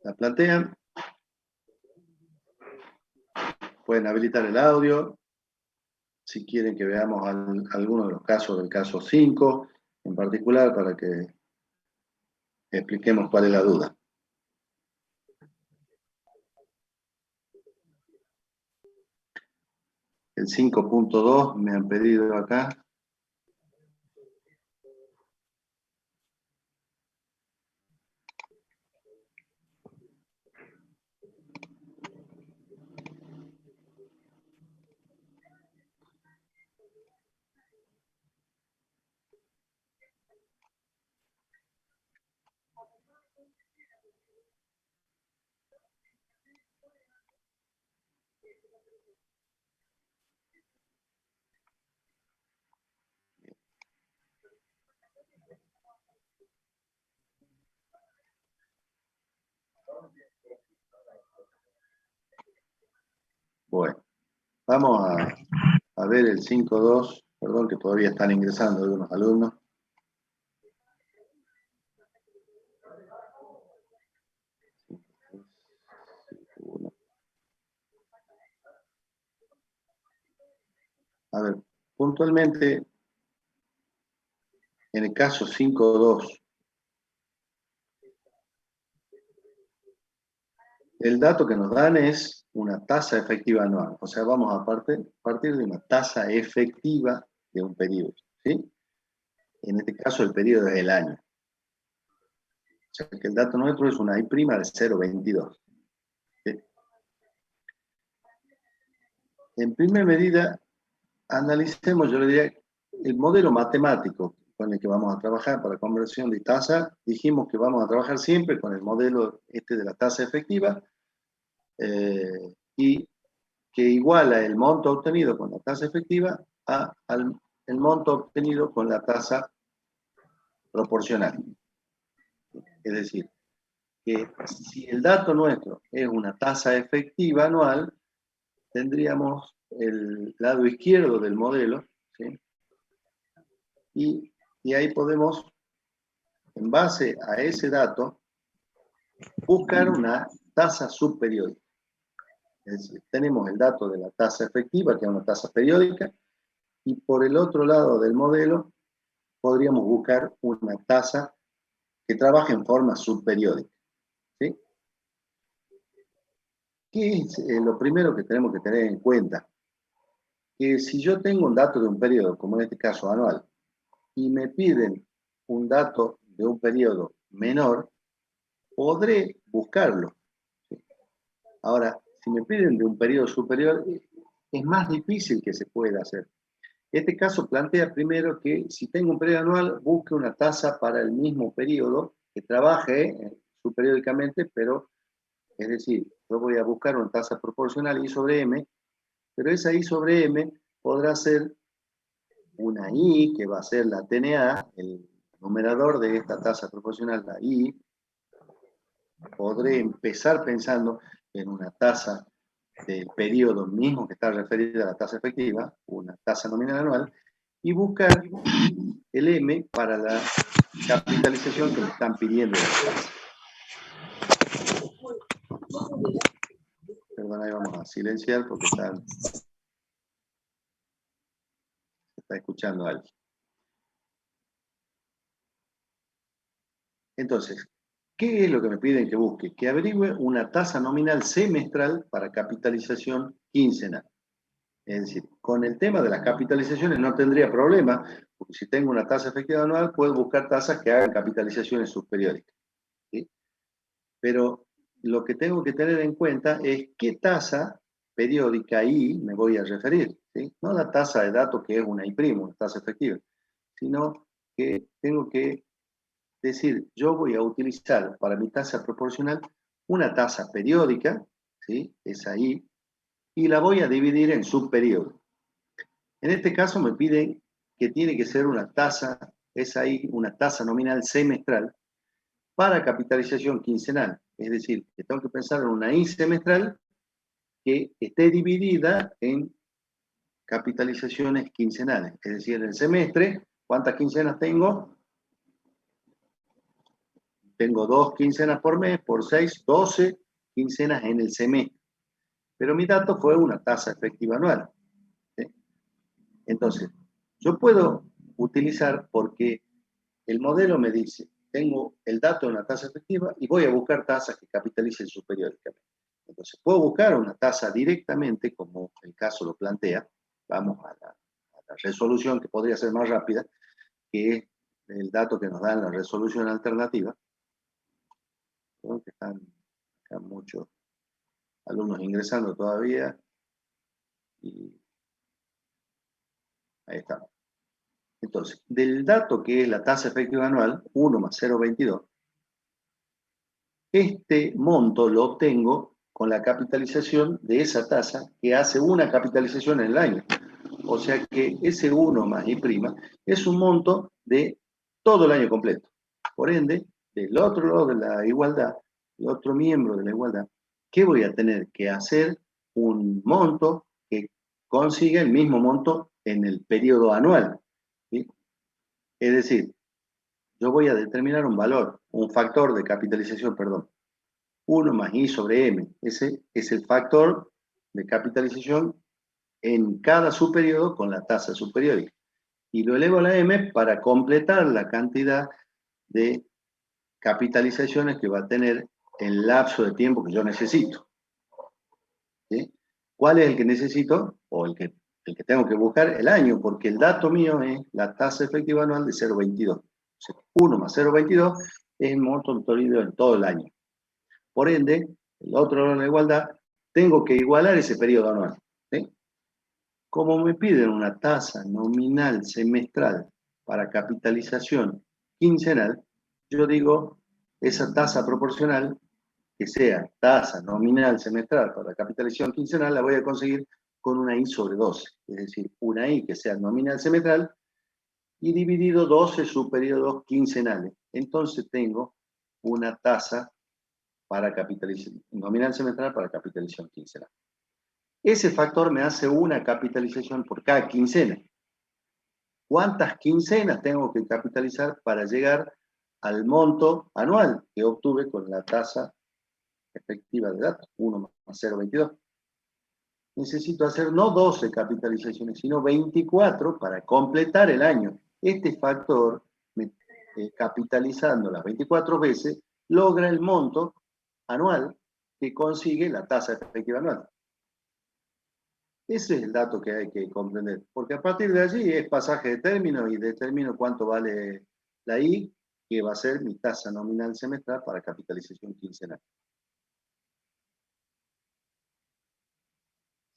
La plantean. Pueden habilitar el audio. Si quieren que veamos algunos de los casos del caso 5, en particular, para que expliquemos cuál es la duda. El 5.2 me han pedido acá. Bueno, vamos a ver el 5.2, perdón que todavía están ingresando algunos alumnos. A ver, puntualmente, en el caso 5.2, el dato que nos dan es una tasa efectiva anual. O sea, vamos a partir de una tasa efectiva de un periodo, ¿sí? En este caso, el periodo es el año. O sea, que el dato nuestro es una I' de 0,22. ¿Sí? En primera medida, analicemos, yo le diría, el modelo matemático con el que vamos a trabajar para conversión de tasa. Dijimos que vamos a trabajar siempre con el modelo de la tasa efectiva, y que iguala el monto obtenido con la tasa efectiva al el monto obtenido con la tasa proporcional. Es decir, que si el dato nuestro es una tasa efectiva anual, tendríamos el lado izquierdo del modelo, ¿sí? Y ahí podemos, en base a ese dato, buscar una tasa subperiódica. Es decir, tenemos el dato de la tasa efectiva, que es una tasa periódica, y por el otro lado del modelo podríamos buscar una tasa que trabaje en forma subperiódica. ¿Sí? ¿Qué es lo primero que tenemos que tener en cuenta? Que si yo tengo un dato de un periodo, como en este caso anual, y me piden un dato de un periodo menor, podré buscarlo. Ahora, si me piden de un periodo superior, es más difícil que se pueda hacer. Este caso plantea primero que si tengo un periodo anual, busque una tasa para el mismo periodo, que trabaje subperiódicamente, pero, es decir, yo voy a buscar una tasa proporcional I sobre M, pero esa I sobre M podrá ser una I, que va a ser la TNA, el numerador de esta tasa proporcional, la I. Podré empezar pensando en una tasa del periodo mismo que está referida a la tasa efectiva, una tasa nominal anual, y buscar el M para la capitalización que me están pidiendo de la tasa. Perdón, ahí vamos a silenciar porque se está escuchando alguien. Entonces, ¿qué es lo que me piden que busque? Que averigüe una tasa nominal semestral para capitalización quincenal. Es decir, con el tema de las capitalizaciones no tendría problema, porque si tengo una tasa efectiva anual, puedo buscar tasas que hagan capitalizaciones subperiódicas. ¿Sí? Pero lo que tengo que tener en cuenta es qué tasa periódica I me voy a referir. ¿Sí? No la tasa de datos que es una I', una tasa efectiva, sino que tengo que decir, yo voy a utilizar para mi tasa proporcional una tasa periódica, ¿sí? Esa I, y la voy a dividir en subperiodos. En este caso me piden que tiene que ser una tasa, esa I, una tasa nominal semestral para capitalización quincenal. Es decir, que tengo que pensar en una I semestral que esté dividida en capitalizaciones quincenales. Es decir, en el semestre, ¿cuántas quincenas tengo? tengo 2 quincenas por mes, por 6, 12 quincenas en el semestre. Pero mi dato fue una tasa efectiva anual. ¿Sí? Entonces, yo puedo utilizar porque el modelo me dice, tengo el dato de una tasa efectiva y voy a buscar tasas que capitalicen superiormente. Entonces, puedo buscar una tasa directamente, como el caso lo plantea. Vamos a la resolución que podría ser más rápida, que es el dato que nos da en la resolución alternativa. Creo que están acá muchos alumnos ingresando todavía. Y ahí estamos. Entonces, del dato que es la tasa efectiva anual, 1 más 0,22, este monto lo obtengo con la capitalización de esa tasa que hace una capitalización en el año. O sea que ese 1 más I' es un monto de todo el año completo. Por ende, del otro lado de la igualdad, el otro miembro de la igualdad, ¿qué voy a tener que hacer? Un monto que consiga el mismo monto en el periodo anual. ¿Sí? Es decir, yo voy a determinar un valor, un factor de capitalización, perdón. 1 más I sobre M. Ese es el factor de capitalización en cada subperiodo con la tasa subperiódica. Y lo elevo a la M para completar la cantidad de capitalizaciones que va a tener el lapso de tiempo que yo necesito. ¿Sí? ¿Cuál es el que necesito? O el que tengo que buscar, el año, porque el dato mío es la tasa efectiva anual de 0,22. O sea, 1 más 0,22 es el monto obtenido en todo el año. Por ende, el otro lado de la igualdad, tengo que igualar ese periodo anual. ¿Sí? Como me piden una tasa nominal semestral para capitalización quincenal, yo digo, esa tasa proporcional, que sea tasa nominal semestral para capitalización quincenal, la voy a conseguir con una I sobre 12. Es decir, una I que sea nominal semestral y dividido 12 subperiodos quincenales. Entonces tengo una tasa para capitalización nominal semestral para capitalización quincenal. Ese factor me hace una capitalización por cada quincena. ¿Cuántas quincenas tengo que capitalizar para llegar al monto anual que obtuve con la tasa efectiva de datos, 1 más 0,22? Necesito hacer no 12 capitalizaciones, sino 24 para completar el año. Este factor, capitalizando las 24 veces, logra el monto anual que consigue la tasa efectiva anual. Ese es el dato que hay que comprender, porque a partir de allí es pasaje de término y determino cuánto vale la I, que va a ser mi tasa nominal semestral para capitalización quincenal.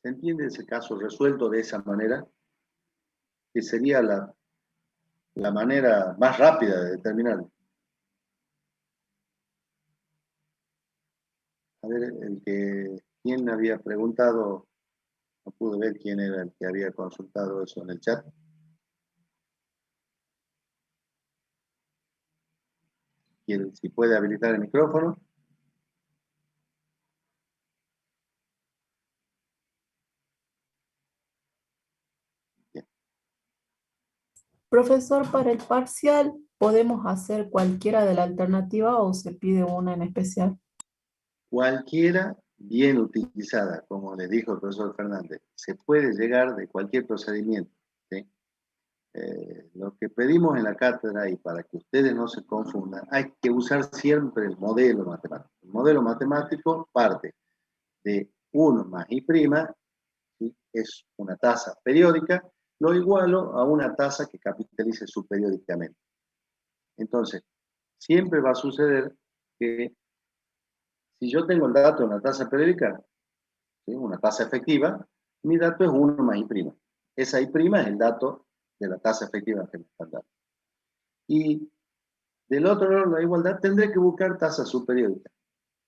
¿Se entiende ese caso resuelto de esa manera? Que sería la manera más rápida de determinarlo. A ver, ¿quién había preguntado? No pude ver quién era el que había consultado eso en el chat. Si puede habilitar el micrófono. Bien. Profesor, para el parcial, ¿podemos hacer cualquiera de la alternativa o se pide una en especial? Cualquiera bien utilizada, como le dijo el profesor Fernández, se puede llegar de cualquier procedimiento. ¿Sí? Lo que pedimos en la cátedra y para que ustedes no se confundan, hay que usar siempre el modelo matemático. El modelo matemático parte de 1 más I', ¿sí? Es una tasa periódica, lo igualo a una tasa que capitalice subperiódicamente. Entonces, siempre va a suceder que si yo tengo el dato de una tasa periódica, ¿sí? Una tasa efectiva, mi dato es 1 más I'. Esa I' es el dato de la tasa efectiva que me están dando. Y del otro lado de la igualdad tendré que buscar tasas subperiódicas.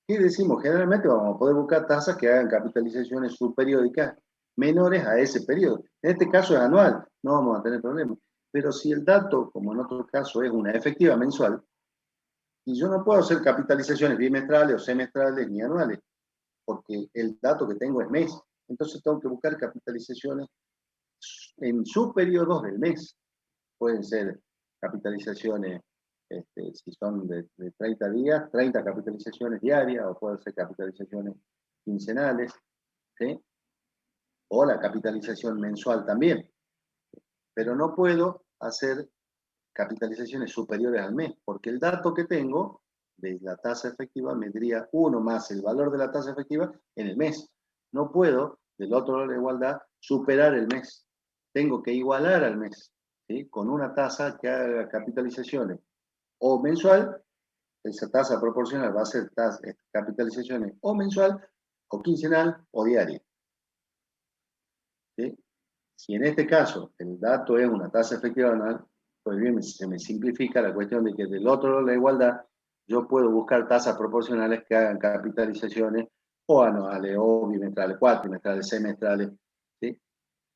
¿Qué decimos? Generalmente vamos a poder buscar tasas que hagan capitalizaciones subperiódicas menores a ese periodo. En este caso es anual, no vamos a tener problemas. Pero si el dato, como en otro caso, es una efectiva mensual, y yo no puedo hacer capitalizaciones bimestrales o semestrales ni anuales, porque el dato que tengo es mes. Entonces tengo que buscar capitalizaciones en subperiodos del mes. Pueden ser capitalizaciones Si son de 30 días, 30 capitalizaciones diarias, o pueden ser capitalizaciones quincenales, ¿sí? O la capitalización mensual también. Pero no puedo hacer capitalizaciones superiores al mes, porque el dato que tengo de la tasa efectiva me diría 1 más el valor de la tasa efectiva en el mes. No puedo, del otro lado de la igualdad, superar el mes. Tengo que igualar al mes, ¿sí? Con una tasa que haga capitalizaciones o mensual. Esa tasa proporcional va a ser capitalizaciones o mensual, o quincenal, o diaria, ¿sí? Si en este caso el dato es una tasa efectiva anual, pues bien, se me simplifica la cuestión de que del otro lado de la igualdad yo puedo buscar tasas proporcionales que hagan capitalizaciones o anuales, o bimestrales, cuatrimestrales, semestrales, ¿sí?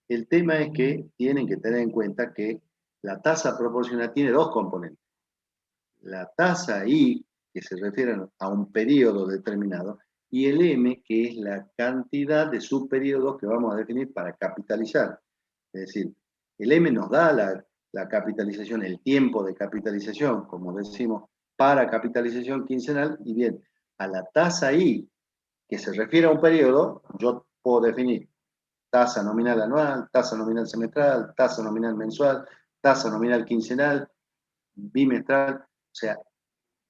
El tema es que tienen que tener en cuenta que la tasa proporcional tiene dos componentes. La tasa I, que se refiere a un periodo determinado, y el M, que es la cantidad de subperiodos que vamos a definir para capitalizar. Es decir, el M nos da la capitalización, el tiempo de capitalización, como decimos, para capitalización quincenal, y bien, a la tasa I, que se refiere a un periodo, yo puedo definir tasa nominal anual, tasa nominal semestral, tasa nominal mensual, tasa nominal quincenal, bimestral. O sea,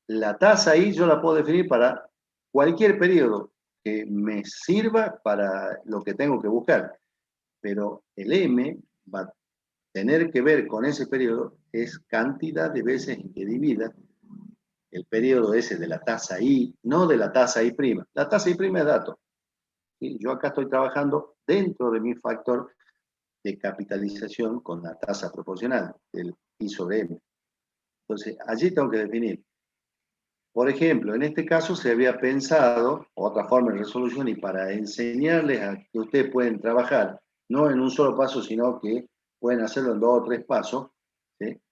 la tasa ahí yo la puedo definir para cualquier periodo que me sirva para lo que tengo que buscar, pero el M va a tener que ver con ese periodo, es cantidad de veces en que divida el periodo ese de la tasa I, no de la tasa I'. La tasa I' es dato. ¿Sí? Yo acá estoy trabajando dentro de mi factor de capitalización con la tasa proporcional, el I sobre M. Entonces, allí tengo que definir. Por ejemplo, en este caso se había pensado otra forma de resolución, y para enseñarles a que ustedes pueden trabajar, no en un solo paso, sino que pueden hacerlo en 2 o 3 pasos, ¿sí?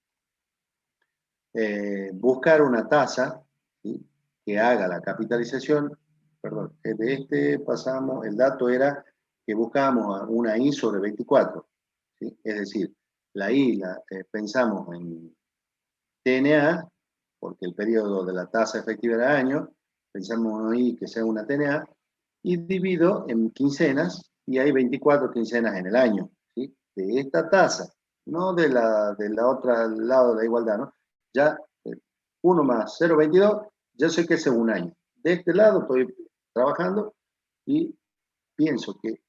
Buscar una tasa, ¿sí?, que haga la capitalización. Perdón, de este pasamos, el dato era que buscábamos una I sobre 24, ¿sí? Es decir, la I pensamos en TNA, porque el periodo de la tasa efectiva era año, pensamos ahí que sea una TNA, y divido en quincenas, y hay 24 quincenas en el año, ¿sí? De esta tasa, no de la otra lado de la igualdad, ¿no? Ya 1 más 0,22, ya sé que ese es un año. De este lado estoy trabajando y pienso que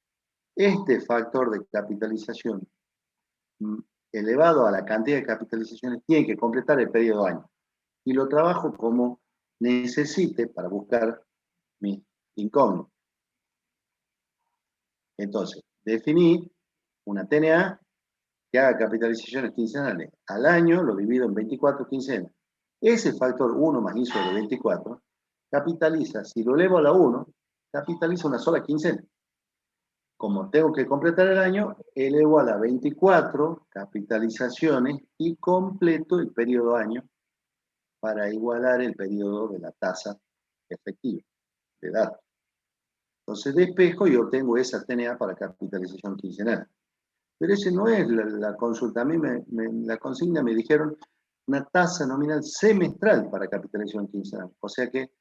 este factor de capitalización elevado a la cantidad de capitalizaciones tiene que completar el periodo año. Y lo trabajo como necesite para buscar mi incógnito. Entonces, definí una TNA que haga capitalizaciones quincenales. Al año lo divido en 24 quincenas. Ese factor 1 más I sobre 24 capitaliza, si lo elevo a la 1, capitaliza una sola quincena. Como tengo que completar el año, elevo a la 24 capitalizaciones y completo el periodo año para igualar el periodo de la tasa efectiva de datos. Entonces despejo y obtengo esa TNA para capitalización quincenal. Pero ese no es la consulta. A mí la consigna me dijeron una tasa nominal semestral para capitalización quincenal. O sea que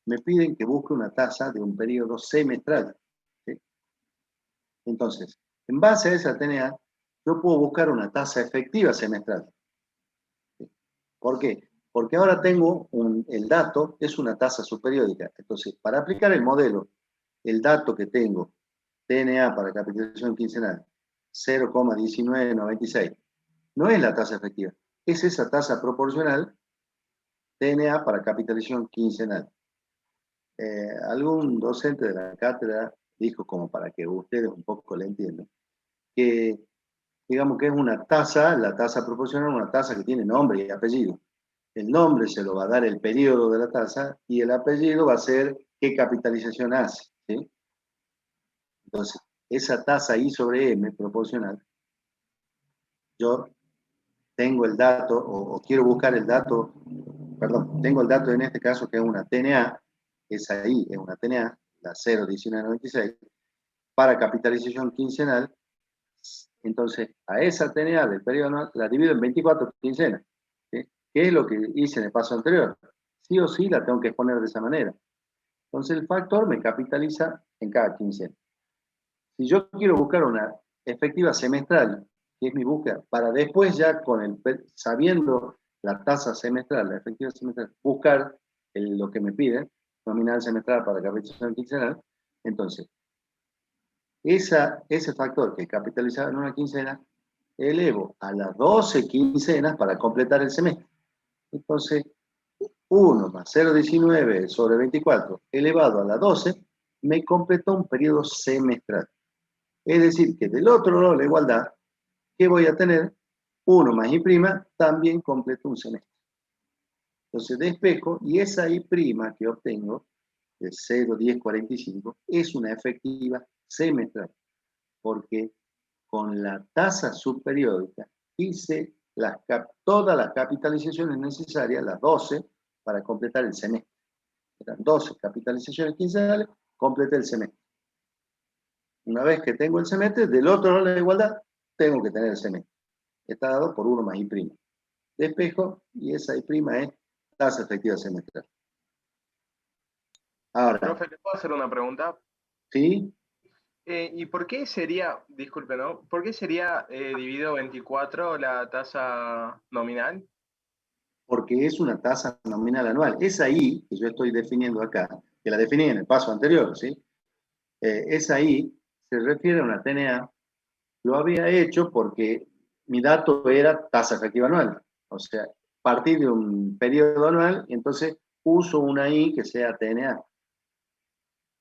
me piden que busque una tasa de un periodo semestral, ¿sí? Entonces, en base a esa TNA, yo puedo buscar una tasa efectiva semestral. ¿Sí? ¿Por qué? Porque ahora tengo el dato, es una tasa subperiódica. Entonces, para aplicar el modelo, el dato que tengo, TNA para capitalización quincenal, 0,1996, no es la tasa efectiva, es esa tasa proporcional, TNA para capitalización quincenal. Algún docente de la cátedra dijo, como para que ustedes un poco le entiendan, que digamos que es una tasa, la tasa proporcional, una tasa que tiene nombre y apellido. El nombre se lo va a dar el periodo de la tasa y el apellido va a ser qué capitalización hace, ¿sí? Entonces, esa tasa I sobre M proporcional, yo tengo el dato, o quiero buscar el dato, perdón, tengo el dato en este caso que es una TNA, esa I es una TNA, la 0,1996, para capitalización quincenal. Entonces, a esa TNA del periodo anual la divido en 24 quincenas, ¿sí? ¿Qué es lo que hice en el paso anterior? Sí o sí la tengo que exponer de esa manera. Entonces el factor me capitaliza en cada quincena. Si yo quiero buscar una efectiva semestral, que es mi búsqueda, para después ya sabiendo la tasa semestral, la efectiva semestral, buscar lo que me piden, nominal semestral para capitalización quincenal, entonces, ese factor que capitalizaba en una quincena, elevo a las 12 quincenas para completar el semestre. Entonces, 1 más 0,19 sobre 24 elevado a la 12 me completó un periodo semestral. Es decir, que del otro lado de la igualdad, ¿qué voy a tener? 1 más I' también completo un semestre. Entonces despejo y esa I' que obtengo, de 0,1045, es una efectiva semestral, porque con la tasa subperiódica hice todas las capitalizaciones necesarias, las 12, para completar el semestre. Eran 12 capitalizaciones quincenales, completé el semestre. Una vez que tengo el semestre, del otro lado de la igualdad, tengo que tener el semestre. Está dado por 1 más I'. Despejo, y esa I' es tasa efectiva semestral. Ahora, Profe, ¿le puedo hacer una pregunta? ¿sí? ¿Y por qué sería, disculpe, ¿no? ¿Por qué sería dividido 24 la tasa nominal? Porque es una tasa nominal anual. Esa I que yo estoy definiendo acá, que la definí en el paso anterior, ¿sí? Esa I se refiere a una TNA. Lo había hecho porque mi dato era tasa efectiva anual. O sea, partir de un periodo anual, entonces uso una I que sea TNA.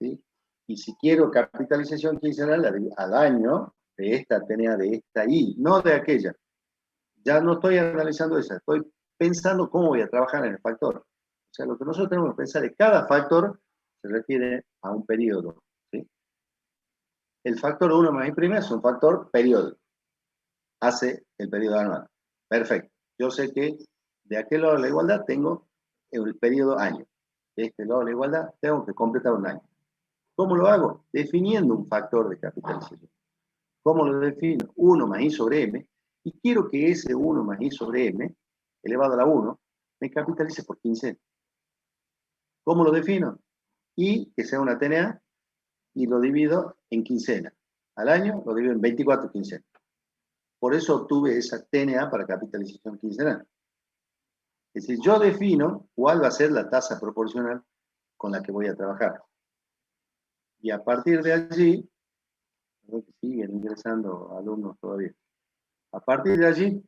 ¿Sí? Y si quiero capitalización quincenal al año de esta TNA, de esta I, no de aquella. Ya no estoy analizando esa, estoy pensando cómo voy a trabajar en el factor. O sea, lo que nosotros tenemos que pensar es que cada factor se refiere a un periodo. ¿Sí? El factor 1 más I' es un factor periódico. Hace el periodo anual. Perfecto. Yo sé que de aquel lado de la igualdad tengo el periodo año. De este lado de la igualdad tengo que completar un año. ¿Cómo lo hago? Definiendo un factor de capitalización. ¿Cómo lo defino? 1 más I sobre M. Y quiero que ese 1 más I sobre M, elevado a la 1, me capitalice por quincena. ¿Cómo lo defino? Y que sea una TNA y lo divido en quincena. Al año lo divido en 24 quincenas. Por eso obtuve esa TNA para capitalización quincenal. Es decir, yo defino cuál va a ser la tasa proporcional con la que voy a trabajar. Y a partir de allí, creo que siguen ingresando alumnos todavía. A partir de allí,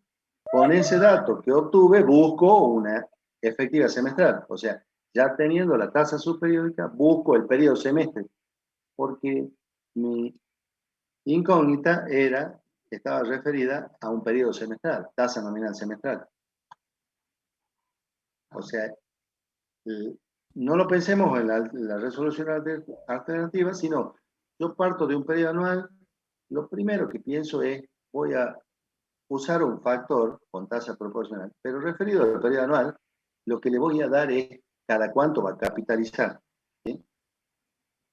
con ese dato que obtuve, busco una efectiva semestral. O sea, ya teniendo la tasa subperiódica, busco el periodo semestre. Porque mi incógnita estaba referida a un periodo semestral, tasa nominal semestral. O sea, no lo pensemos en la resolución alternativa, sino yo parto de un periodo anual, lo primero que pienso es, voy a usar un factor con tasa proporcional, pero referido al periodo anual, lo que le voy a dar es cada cuánto va a capitalizar. ¿Sí?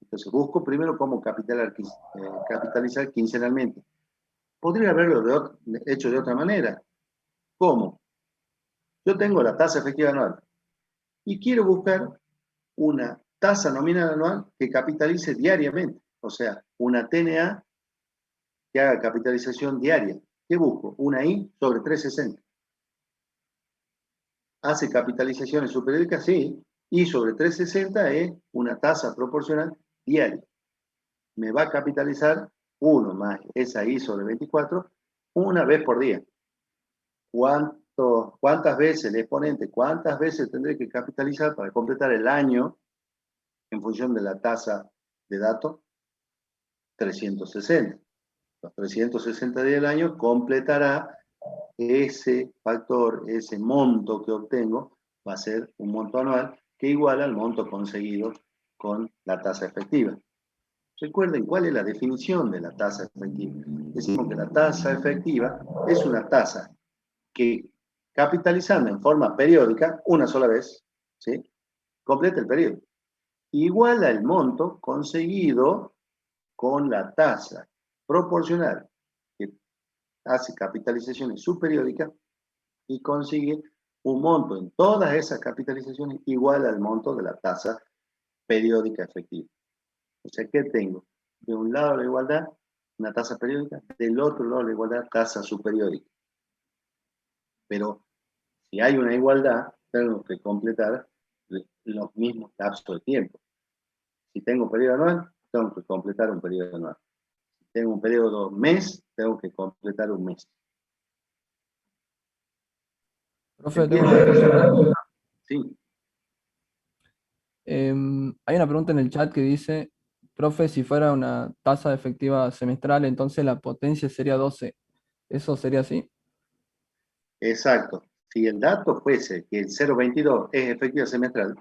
Entonces busco primero cómo capitalizar quincenalmente. Podría haberlo hecho de otra manera. ¿Cómo? Yo tengo la tasa efectiva anual y quiero buscar una tasa nominal anual que capitalice diariamente, o sea, una TNA que haga capitalización diaria. ¿Qué busco? Una I sobre 360. ¿Hace capitalizaciones superióricas? Sí. I sobre 360 es una tasa proporcional diaria. Me va a capitalizar 1 más esa I sobre 24 una vez por día. ¿Cuántas veces el exponente, cuántas veces tendré que capitalizar para completar el año en función de la tasa de datos? 360. Los 360 días del año completará ese factor, ese monto que obtengo, va a ser un monto anual que iguala al monto conseguido con la tasa efectiva. Recuerden cuál es la definición de la tasa efectiva. Decimos que la tasa efectiva es una tasa que, capitalizando en forma periódica, una sola vez, ¿sí? Completa el periodo. Iguala el monto conseguido con la tasa proporcional que hace capitalizaciones subperiódicas y consigue un monto en todas esas capitalizaciones igual al monto de la tasa periódica efectiva. O sea, ¿qué tengo? De un lado la igualdad, una tasa periódica, del otro lado la igualdad, tasa subperiódica. Pero si hay una igualdad, tengo que completar los mismos lapsos de tiempo. Si tengo un periodo anual, tengo que completar un periodo anual. Si tengo un periodo mes, tengo que completar un mes. Profe, tengo una consulta. Sí, Hay una pregunta en el chat que dice, profe, si fuera una tasa efectiva semestral, entonces la potencia sería 12. ¿Eso sería así? exacto. Si el dato fuese que el 0,22 es efectiva semestral,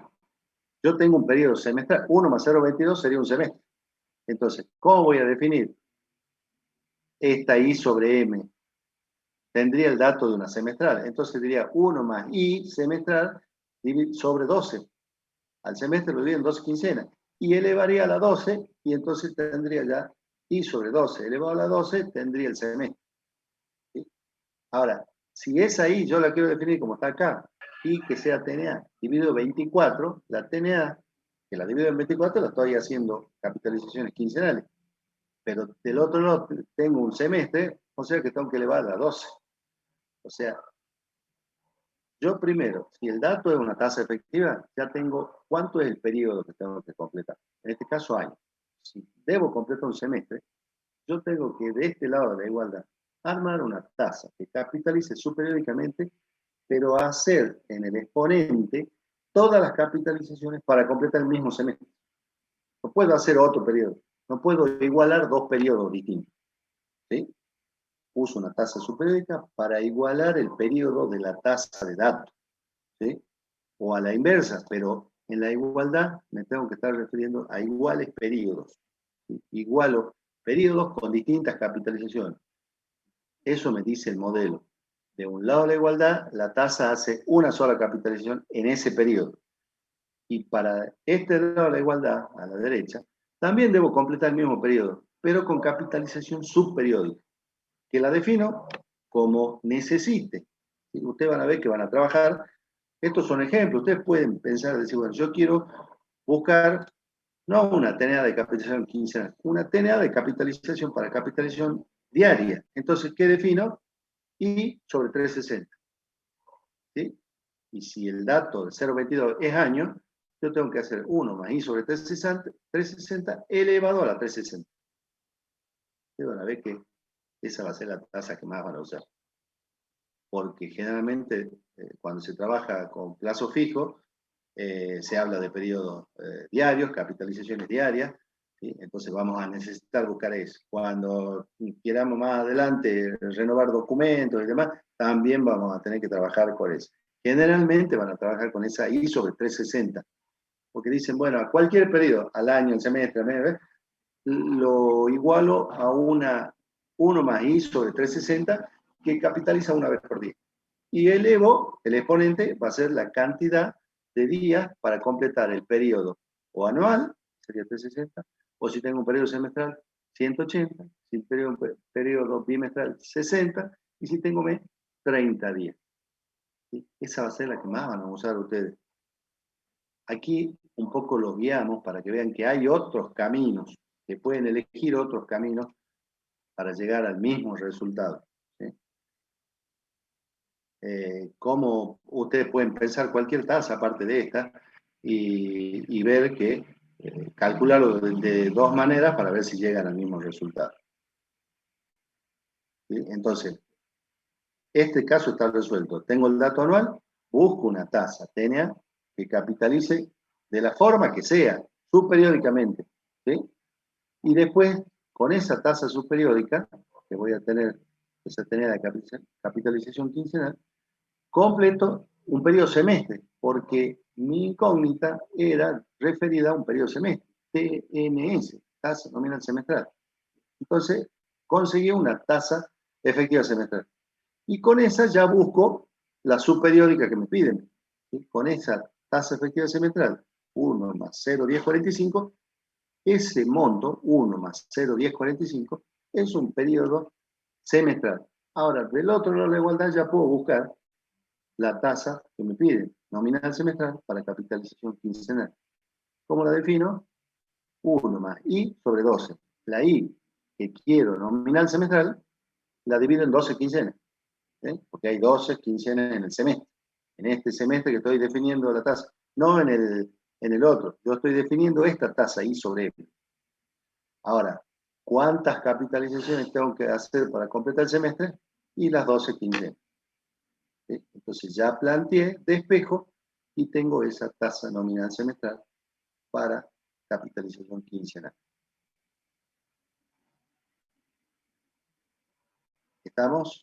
yo tengo un periodo semestral, 1 más 0,22 sería un semestre. Entonces, ¿cómo voy a definir esta I sobre M? Tendría el dato de una semestral. Entonces diría 1 más I semestral sobre 12. Al semestre lo divido en 12 quincenas. Y elevaría a la 12, y entonces tendría ya I sobre 12. Elevado a la 12, tendría el semestre. ¿Sí? Ahora, si esa I yo la quiero definir como está acá, I que sea TNA dividido 24, la TNA, que la divido en 24, la estoy haciendo capitalizaciones quincenales. Pero del otro lado tengo un semestre, o sea que tengo que elevar a la 12. O sea, yo primero, si el dato es una tasa efectiva, ya tengo cuánto es el periodo que tengo que completar. En este caso, año. Si debo completar un semestre, yo tengo que de este lado de la igualdad armar una tasa que capitalice superióricamente, pero hacer en el exponente todas las capitalizaciones para completar el mismo semestre. No puedo hacer otro periodo. No puedo igualar dos periodos distintos. ¿Sí? Uso una tasa superiórica para igualar el periodo de la tasa de datos. ¿Sí? O a la inversa, pero en la igualdad me tengo que estar refiriendo a iguales periodos. ¿Sí? Igualo periodos con distintas capitalizaciones. Eso me dice el modelo. De un lado de la igualdad, la tasa hace una sola capitalización en ese periodo. Y para este lado de la igualdad, a la derecha, también debo completar el mismo periodo, pero con capitalización subperiódica, que la defino como necesite. ¿Sí? Ustedes van a ver que van a trabajar. Estos son ejemplos. Ustedes pueden pensar, decir, bueno, yo quiero buscar no una TNA de capitalización quincenal, una TNA de capitalización para capitalización diaria. Entonces, ¿qué defino? I sobre 360. ¿Sí? Y si el dato de 0,22 es año, yo tengo que hacer 1 más I sobre 360 elevado a la 360. Ustedes van a ver que esa va a ser la tasa que más van a usar. Porque generalmente cuando se trabaja con plazo fijo, se habla de periodos diarios, capitalizaciones diarias, ¿sí? Entonces vamos a necesitar buscar eso. Cuando queramos más adelante renovar documentos y demás, también vamos a tener que trabajar con eso. Generalmente van a trabajar con esa I sobre 360, porque dicen, bueno, a cualquier periodo, al año, al semestre, al mes, lo igualo a 1 más I sobre 360, que capitaliza una vez por día. Y elevo, el exponente va a ser la cantidad de días para completar el periodo o anual, sería 360, o si tengo un periodo semestral, 180, si tengo un periodo bimestral, 60, y si tengo mes, 30 días. ¿Sí? Esa va a ser la que más van a usar ustedes. Aquí un poco los guiamos para que vean que hay otros caminos, que pueden elegir otros caminos para llegar al mismo resultado. ¿Sí? Cómo ustedes pueden pensar cualquier tasa aparte de esta y ver que calcularlo de dos maneras para ver si llegan al mismo resultado. ¿Sí? Entonces, este caso está resuelto. Tengo el dato anual, busco una tasa TNA que capitalice de la forma que sea, subperiódicamente. ¿Sí? Y después, con esa tasa subperiódica, que voy a tener, esa TNA de capitalización quincenal, completo un periodo semestre, porque mi incógnita era referida a un periodo semestre, TNS, tasa nominal semestral. Entonces, conseguí una tasa efectiva semestral. Y con esa ya busco la subperiódica que me piden. ¿Sí? Con esa tasa efectiva semestral, 1 más 0,1045, ese monto, 1 más 0,1045, es un periodo semestral. Ahora, del otro lado de la igualdad ya puedo buscar la tasa que me piden, nominal semestral para capitalización quincenal. ¿Cómo la defino? 1 más I sobre 12. La I que quiero nominal semestral, la divido en 12 quincenas, porque hay 12 quincenas en el semestre. En este semestre que estoy definiendo la tasa, no en el otro. Yo estoy definiendo esta tasa I sobre M. Ahora, ¿cuántas capitalizaciones tengo que hacer para completar el semestre? Y las 12 quincenas. Entonces ya planteé, despejo, y tengo esa tasa nominal semestral para capitalización quincenal. ¿Estamos?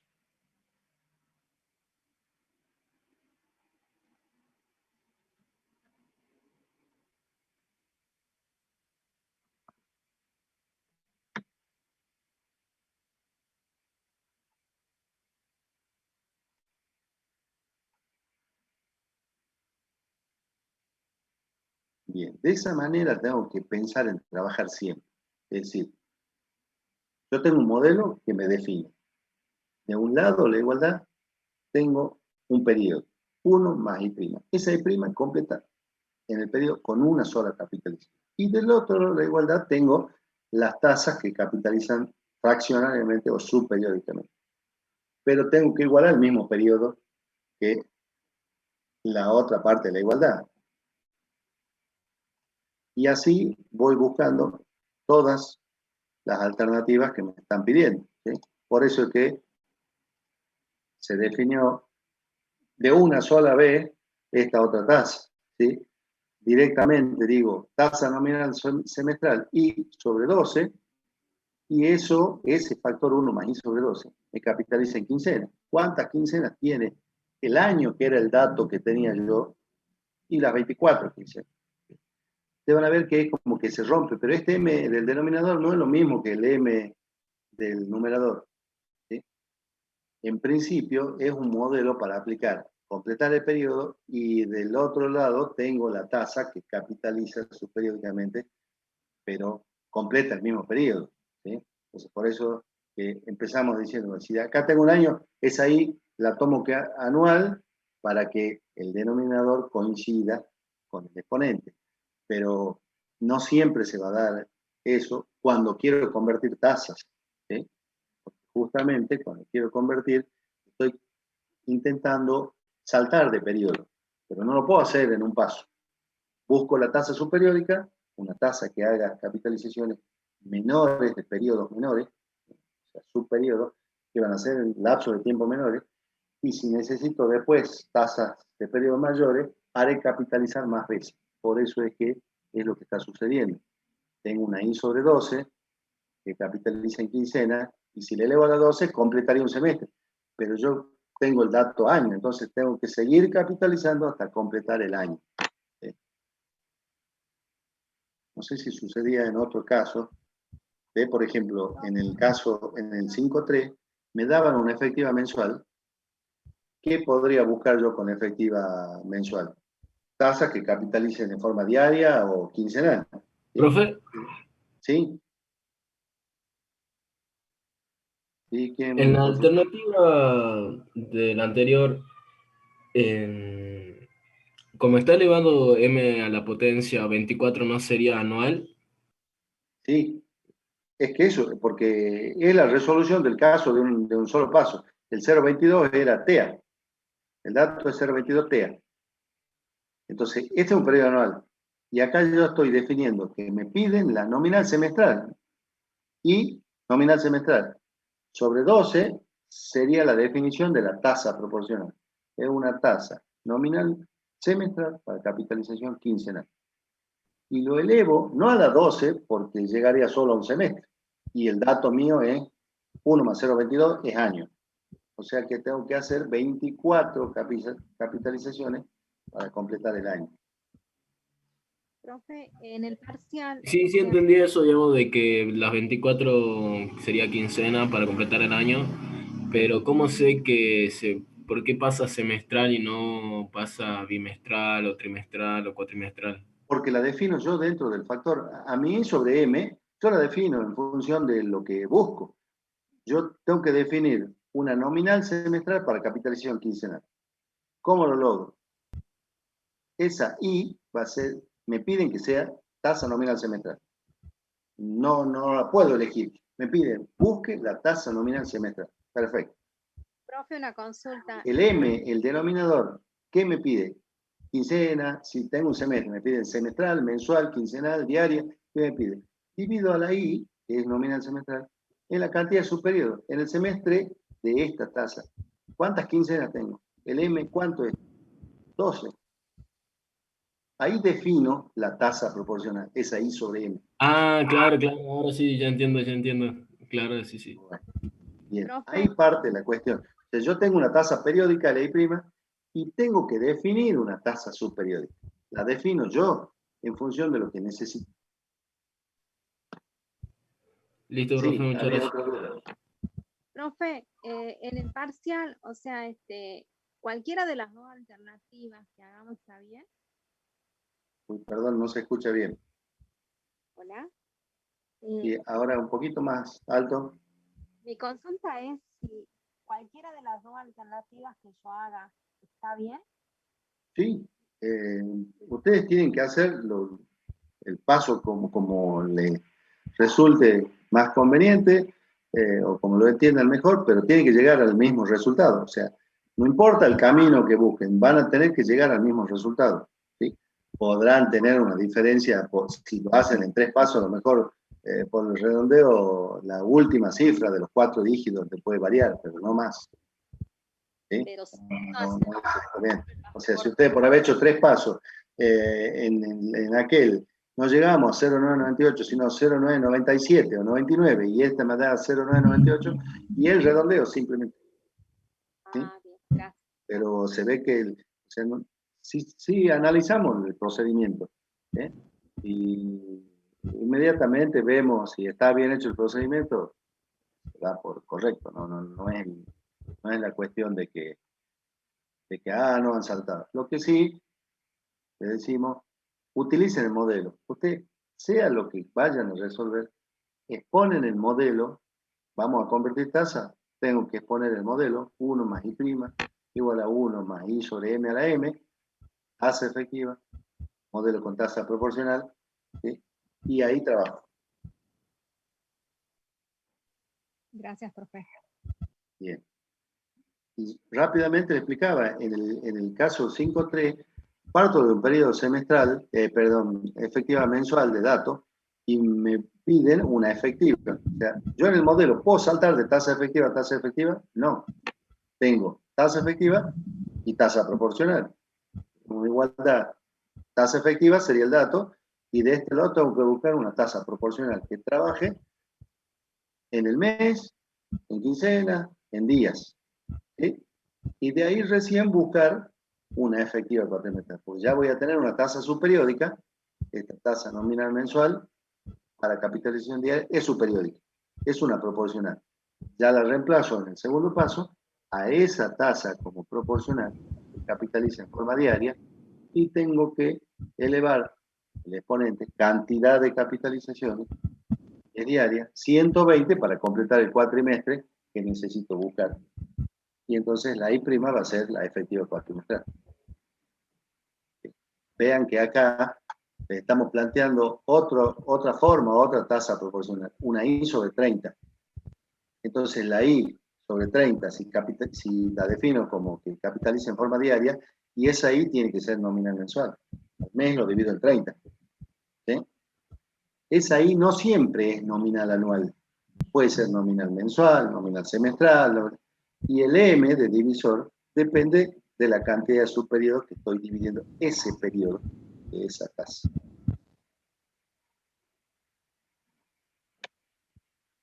Bien, de esa manera tengo que pensar en trabajar siempre. Es decir, yo tengo un modelo que me define. De un lado, la igualdad, tengo un periodo, 1 más I'. Esa I' completa en el periodo con una sola capitalización. Y del otro lado, la igualdad, tengo las tasas que capitalizan fraccionariamente o subperiódicamente. Pero tengo que igualar el mismo periodo que la otra parte de la igualdad. Y así voy buscando todas las alternativas que me están pidiendo, ¿sí? Por eso es que se definió de una sola vez esta otra tasa, ¿sí? Directamente digo tasa nominal semestral I sobre 12, y eso, ese factor 1 más I sobre 12, me capitaliza en quincenas. ¿Cuántas quincenas tiene el año, que era el dato que tenía yo, y las 24 quincenas? Ustedes van a ver que es como que se rompe, pero este M del denominador no es lo mismo que el M del numerador, ¿sí? En principio es un modelo para aplicar, completar el periodo, y del otro lado tengo la tasa que capitaliza subperiódicamente, pero completa el mismo periodo, ¿sí? Entonces, por eso empezamos diciendo, si acá tengo un año, es ahí, la tomo que anual para que el denominador coincida con el exponente. Pero no siempre se va a dar eso cuando quiero convertir tasas, ¿sí? Porque justamente cuando quiero convertir, estoy intentando saltar de periodo, pero no lo puedo hacer en un paso. Busco la tasa subperiódica, una tasa que haga capitalizaciones menores, de periodos menores, o sea, subperiodos, que van a ser en lapsos de tiempo menores, y si necesito después tasas de periodos mayores, haré capitalizar más veces. Por eso es que es lo que está sucediendo. Tengo una I sobre 12 que capitaliza en quincena, y si le elevo a la 12, completaría un semestre. Pero yo tengo el dato año, entonces tengo que seguir capitalizando hasta completar el año. No sé si sucedía en otro caso, por ejemplo, en el caso, en el 5.3, me daban una efectiva mensual. ¿Qué podría buscar yo con efectiva mensual? Tasas que capitalicen en forma diaria o quincenal. ¿Sí? Profe, ¿Sí? ¿Sí? ¿Quién, en la profesor? alternativa del anterior, como está elevado m a la potencia 24, ¿no sería anual? Sí, es que eso, porque es la resolución del caso de un solo paso. El 0.22 era TEA, el dato es 0.22 TEA. Entonces, este es un periodo anual. Y acá yo estoy definiendo que me piden la nominal semestral. Y nominal semestral sobre 12 sería la definición de la tasa proporcional. Es una tasa nominal semestral para capitalización quincenal. Y lo elevo, no a la 12, porque llegaría solo a un semestre. Y el dato mío es 1 más 0,22 es año. O sea que tengo que hacer 24 capitalizaciones para completar el año. Profe, en el parcial, Sí, sí entendí eso, digamos, de que las 24 sería quincena para completar el año, pero ¿cómo sé por qué pasa semestral y no pasa bimestral o trimestral o cuatrimestral? Porque la defino yo dentro del factor. A mí sobre M, yo la defino en función de lo que busco. Yo tengo que definir una nominal semestral para capitalización quincenal. ¿Cómo lo logro? Esa I va a ser, me piden que sea tasa nominal semestral. No la puedo elegir. Me piden, busque la tasa nominal semestral. Perfecto. Profe, una consulta. El M, el denominador, ¿qué me pide? Quincena, si tengo un semestre, me piden semestral, mensual, quincenal, diaria, ¿qué me pide? Divido a la I, que es nominal semestral, en la cantidad de su periodo, en el semestre de esta tasa. ¿Cuántas quincenas tengo? El M, ¿cuánto es? 12. Ahí defino la tasa proporcional, esa I sobre M. Ah, claro, ahora sí, ya entiendo. Claro, sí. Bueno, bien, Profe. ahí parte la cuestión. Entonces, yo tengo una tasa periódica, la I', y tengo que definir una tasa subperiódica. La defino yo en función de lo que necesito. Listo, profe, muchas había gracias. otra duda. Profe, en el parcial, o sea, cualquiera de las dos alternativas que hagamos está bien. Uy, perdón, no se escucha bien. Hola. Y ahora un poquito más alto. Mi consulta es si cualquiera de las dos alternativas que yo haga está bien. Sí, ustedes tienen que hacer el paso como les resulte más conveniente o como lo entiendan mejor, pero tienen que llegar al mismo resultado. O sea, no importa el camino que busquen, van a tener que llegar al mismo resultado. ¿Sí? Podrán tener una diferencia, si lo hacen en 3 pasos, a lo mejor por el redondeo, la última cifra de los 4 dígitos te puede variar, pero no más. ¿Sí? Pero No o sea, si usted por haber hecho 3 pasos en aquel no llegamos a 0,998, sino 0,997 o 99, y esta me da 0,998, y el redondeo simplemente. ¿Sí? Bien, gracias. Pero se ve que sí analizamos el procedimiento, y inmediatamente vemos si está bien hecho el procedimiento, da por correcto, no es la cuestión de que no han saltado. Lo que sí, le decimos, utilicen el modelo. Usted, sea lo que vayan a resolver, exponen el modelo, vamos a convertir tasa, tengo que exponer el modelo, 1 más I' igual a 1 más I sobre M a la M, tasa efectiva, modelo con tasa proporcional, ¿sí? Y ahí trabajo. Gracias, profe. Bien. Y rápidamente le explicaba, en el caso 5.3, parto de un periodo semestral, efectiva mensual de datos, y me piden una efectiva. O sea, yo en el modelo, ¿puedo saltar de tasa efectiva a tasa efectiva? No. Tengo tasa efectiva y tasa proporcional. Como igualdad, tasa efectiva sería el dato, y de este lado tengo que buscar una tasa proporcional que trabaje en el mes, en quincena, en días. ¿Sí? Y de ahí recién buscar una efectiva cuatrimestral, pues ya voy a tener una tasa subperiódica, esta tasa nominal mensual, para capitalización diaria, es subperiódica, es una proporcional. Ya la reemplazo en el segundo paso a esa tasa como proporcional, que capitaliza en forma diaria, y tengo que elevar el exponente, cantidad de capitalizaciones, es diaria, 120 para completar el cuatrimestre que necesito buscar. Y entonces la I' va a ser la efectiva cuatrimestral. Vean que acá estamos planteando otra forma, otra tasa proporcional, una I sobre 30. Entonces la I sobre 30, si la defino como que capitaliza en forma diaria, y esa I tiene que ser nominal mensual. El mes lo divido en 30. ¿Sí? Esa I no siempre es nominal anual. Puede ser nominal mensual, nominal semestral, y el M de divisor depende de la cantidad de subperiodos que estoy dividiendo ese periodo de esa tasa.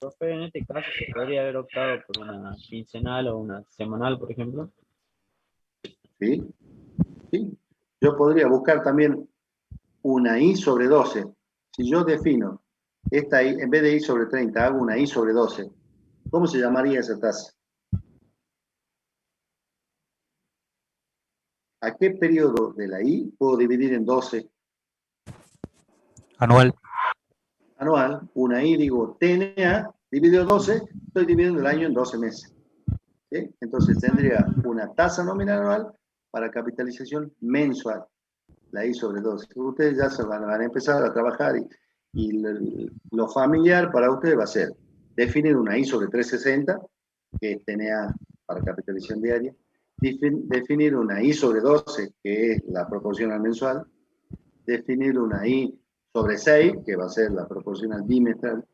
Profe, en este caso se podría haber optado por una quincenal o una semanal, por ejemplo. ¿Sí? ¿Sí? Yo podría buscar también una I sobre 12. Si yo defino esta I, en vez de I sobre 30, hago una I sobre 12, ¿cómo se llamaría esa tasa? ¿A qué periodo de la I puedo dividir en 12? Anual. Anual. Una I, digo, TNA, dividido 12, estoy dividiendo el año en 12 meses. ¿Sí? Entonces tendría una tasa nominal anual para capitalización mensual, la I sobre 12. Ustedes ya se van a empezar a trabajar y lo familiar para ustedes va a ser definir una I sobre 360, que es TNA para capitalización diaria, definir una I sobre 12, que es la proporcional mensual, definir una I sobre 6, que va a ser la proporcional bimestral,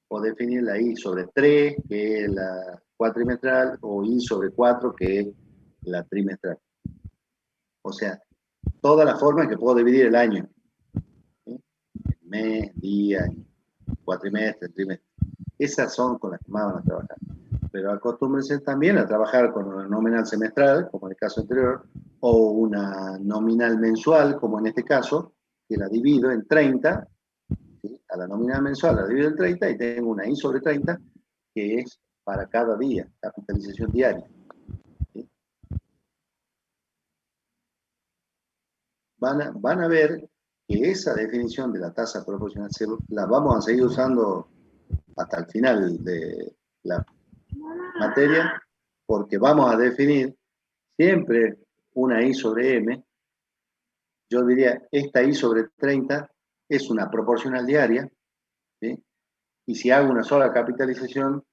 o definir la I sobre 3, que es la cuatrimestral, o I sobre 4, que es la trimestral. O sea, todas las formas que puedo dividir el año. ¿Sí? Mes, día, cuatrimestre, trimestre. Esas son con las que más van a trabajar. Pero acostúmbrense también a trabajar con una nominal semestral, como en el caso anterior, o una nominal mensual, como en este caso, que la divido en 30, ¿sí? A la nominal mensual la divido en 30 y tengo una I sobre 30, que es para cada día, capitalización diaria. ¿Sí? Van a ver que esa definición de la tasa proporcional la vamos a seguir usando hasta el final de la materia, porque vamos a definir siempre una I sobre M. Yo diría, esta I sobre 30 es una proporcional diaria, ¿sí? Y si hago una sola capitalización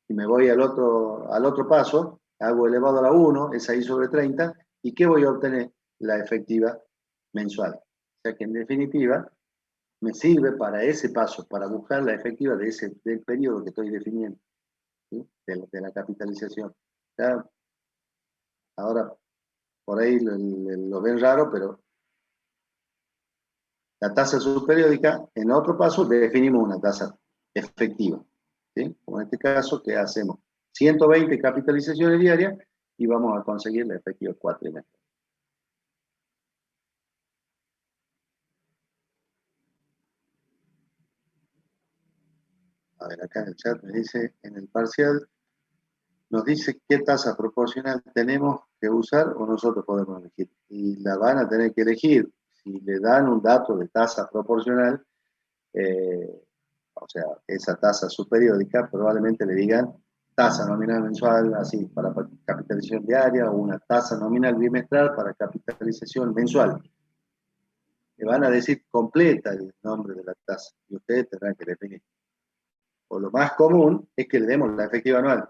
y me voy al otro paso, hago elevado a la 1, esa I sobre 30, ¿y qué voy a obtener? La efectiva mensual. O sea que en definitiva me sirve para ese paso, para buscar la efectiva del periodo que estoy definiendo, ¿sí? de la capitalización. ¿Ya? Ahora, por ahí lo ven raro, pero la tasa subperiódica, en otro paso definimos una tasa efectiva, ¿sí? Como en este caso, que hacemos 120 capitalizaciones diarias y vamos a conseguir la efectiva cuatrimestral. A ver, acá en el chat me dice, en el parcial, nos dice qué tasa proporcional tenemos que usar o nosotros podemos elegir. Y la van a tener que elegir. Si le dan un dato de tasa proporcional, o sea, esa tasa subperiódica, probablemente le digan tasa nominal mensual, así, para capitalización diaria, o una tasa nominal bimestral para capitalización mensual. Le van a decir completa el nombre de la tasa y ustedes tendrán que definir. O lo más común es que le demos la efectiva anual,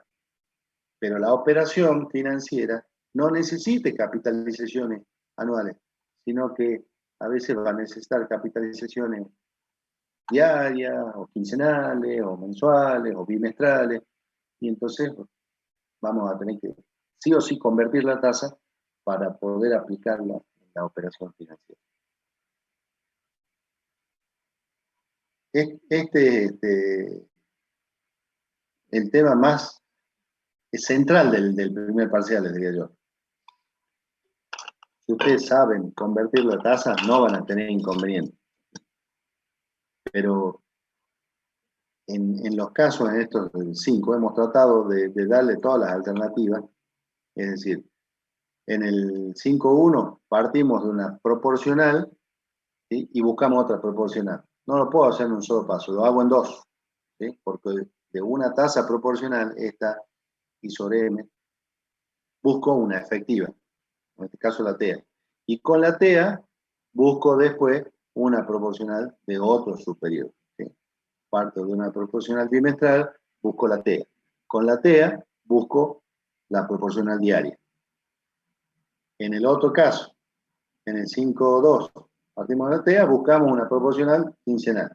pero la operación financiera no necesite capitalizaciones anuales, sino que a veces va a necesitar capitalizaciones diarias, o quincenales, o mensuales, o bimestrales, y entonces vamos a tener que sí o sí convertir la tasa para poder aplicarla en la operación financiera. El tema más central del primer parcial, les diría yo. Si ustedes saben convertir la tasa, no van a tener inconveniente. Pero en los casos, en estos 5, hemos tratado de darle todas las alternativas. Es decir, en el 5.1 partimos de una proporcional, ¿sí? Y buscamos otra proporcional. No lo puedo hacer en un solo paso, lo hago en dos, ¿sí? Porque de una tasa proporcional, esta I sobre M, busco una efectiva, en este caso la TEA. Y con la TEA busco después una proporcional de otro superior. ¿Sí? Parto de una proporcional bimestral, busco la TEA. Con la TEA busco la proporcional diaria. En el otro caso, en el 5.2, partimos de la TEA, buscamos una proporcional quincenal.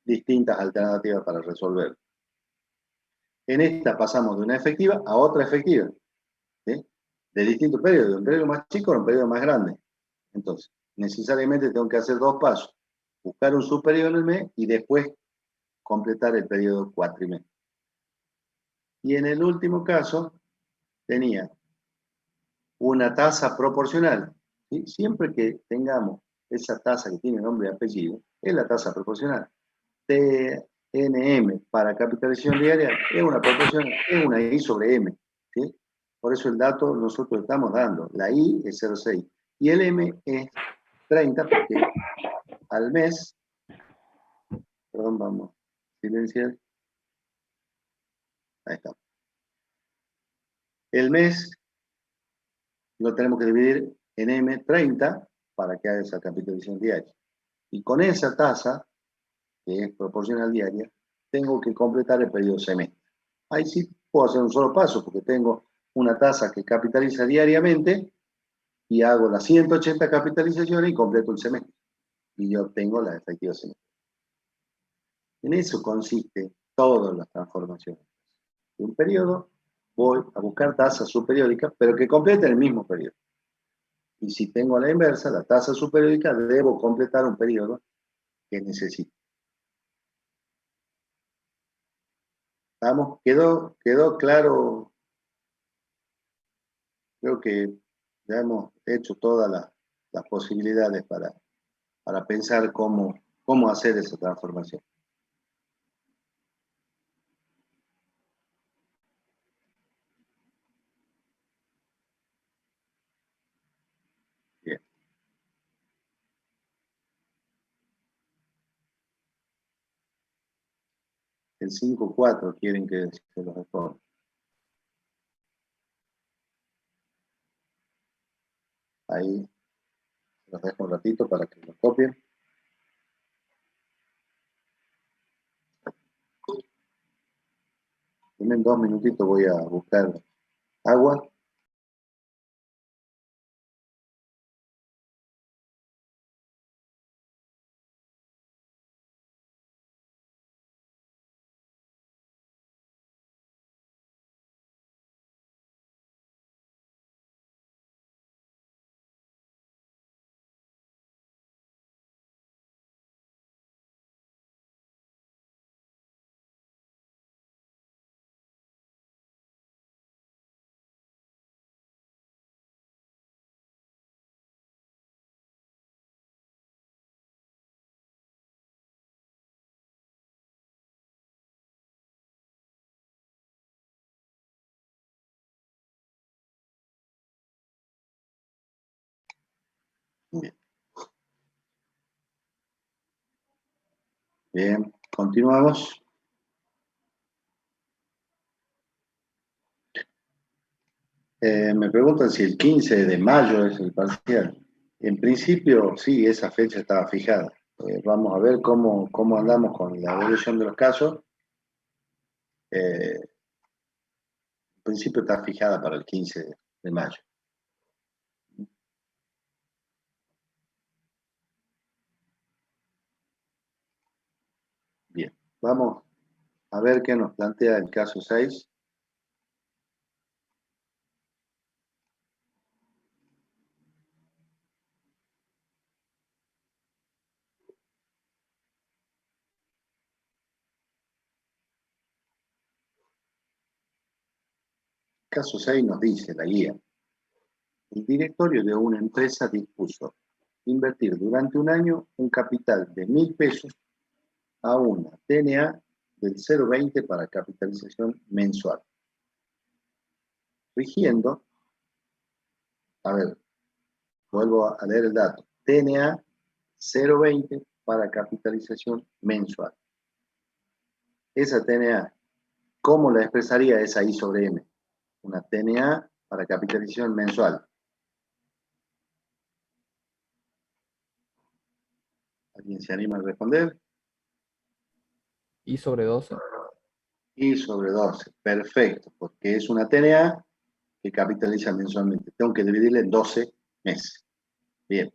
Distintas alternativas para resolver. En esta pasamos de una efectiva a otra efectiva. ¿Sí? De distintos periodos, de un periodo más chico a un periodo más grande. Entonces, necesariamente tengo que hacer dos pasos. Buscar un subperiodo en el mes y después completar el periodo cuatrimestre. Y en el último caso, tenía una tasa proporcional. ¿Sí? Siempre que tengamos esa tasa que tiene nombre y apellido, es la tasa proporcional. TNM para capitalización diaria es una proporción, es una I sobre M. ¿Sí? Por eso el dato nosotros estamos dando. La I es 0,6 y el M es 30 porque al mes, perdón, vamos a silenciar. Ahí está. El mes lo tenemos que dividir en M30 para que haga esa capitalización diaria. Y con esa tasa, que es proporcional diaria, tengo que completar el periodo semestre. Ahí sí puedo hacer un solo paso, porque tengo una tasa que capitaliza diariamente y hago las 180 capitalizaciones y completo el semestre. Y yo obtengo la efectiva semestre. En eso consiste todas las transformaciones. De un periodo voy a buscar tasas subperiódicas, pero que completen el mismo periodo. Y si tengo a la inversa, la tasa subperiódica, debo completar un periodo que necesito. ¿Vamos? ¿Quedó claro? Creo que ya hemos hecho todas las posibilidades para pensar cómo hacer esa transformación. Bien. El 5.4 quieren que se lo responda. Ahí los dejo un ratito para que lo copien. En 2 minutitos voy a buscar agua. Bien. Bien, continuamos. Me preguntan si el 15 de mayo es el parcial. En principio, sí, esa fecha estaba fijada. Vamos a ver cómo andamos con la evolución de los casos. En principio está fijada para el 15 de mayo. Bien, vamos a ver qué nos plantea el caso 6. Caso 6 nos dice la guía: el directorio de una empresa dispuso invertir durante un año un capital de 1.000 pesos a una TNA del 0,20 para capitalización mensual. Rigiendo, a ver, vuelvo a leer el dato, TNA 0,20 para capitalización mensual. Esa TNA, ¿cómo la expresaría esa I sobre M? Una TNA para capitalización mensual. ¿Alguien se anima a responder? I sobre 12. I sobre 12, perfecto, porque es una TNA que capitaliza mensualmente. Tengo que dividirla en 12 meses. Bien.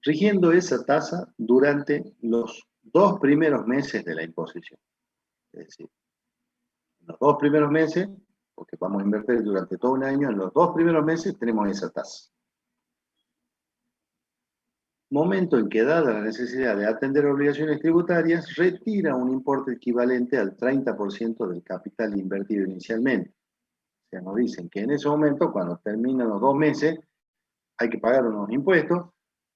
Rigiendo esa tasa durante los 2 primeros meses de la imposición. Es decir, en los 2 primeros meses, porque vamos a invertir durante todo un año, en los 2 primeros meses tenemos esa tasa. Momento en que, dada la necesidad de atender obligaciones tributarias, retira un importe equivalente al 30% del capital invertido inicialmente. O sea, nos dicen que en ese momento, cuando terminan los 2 meses, hay que pagar unos impuestos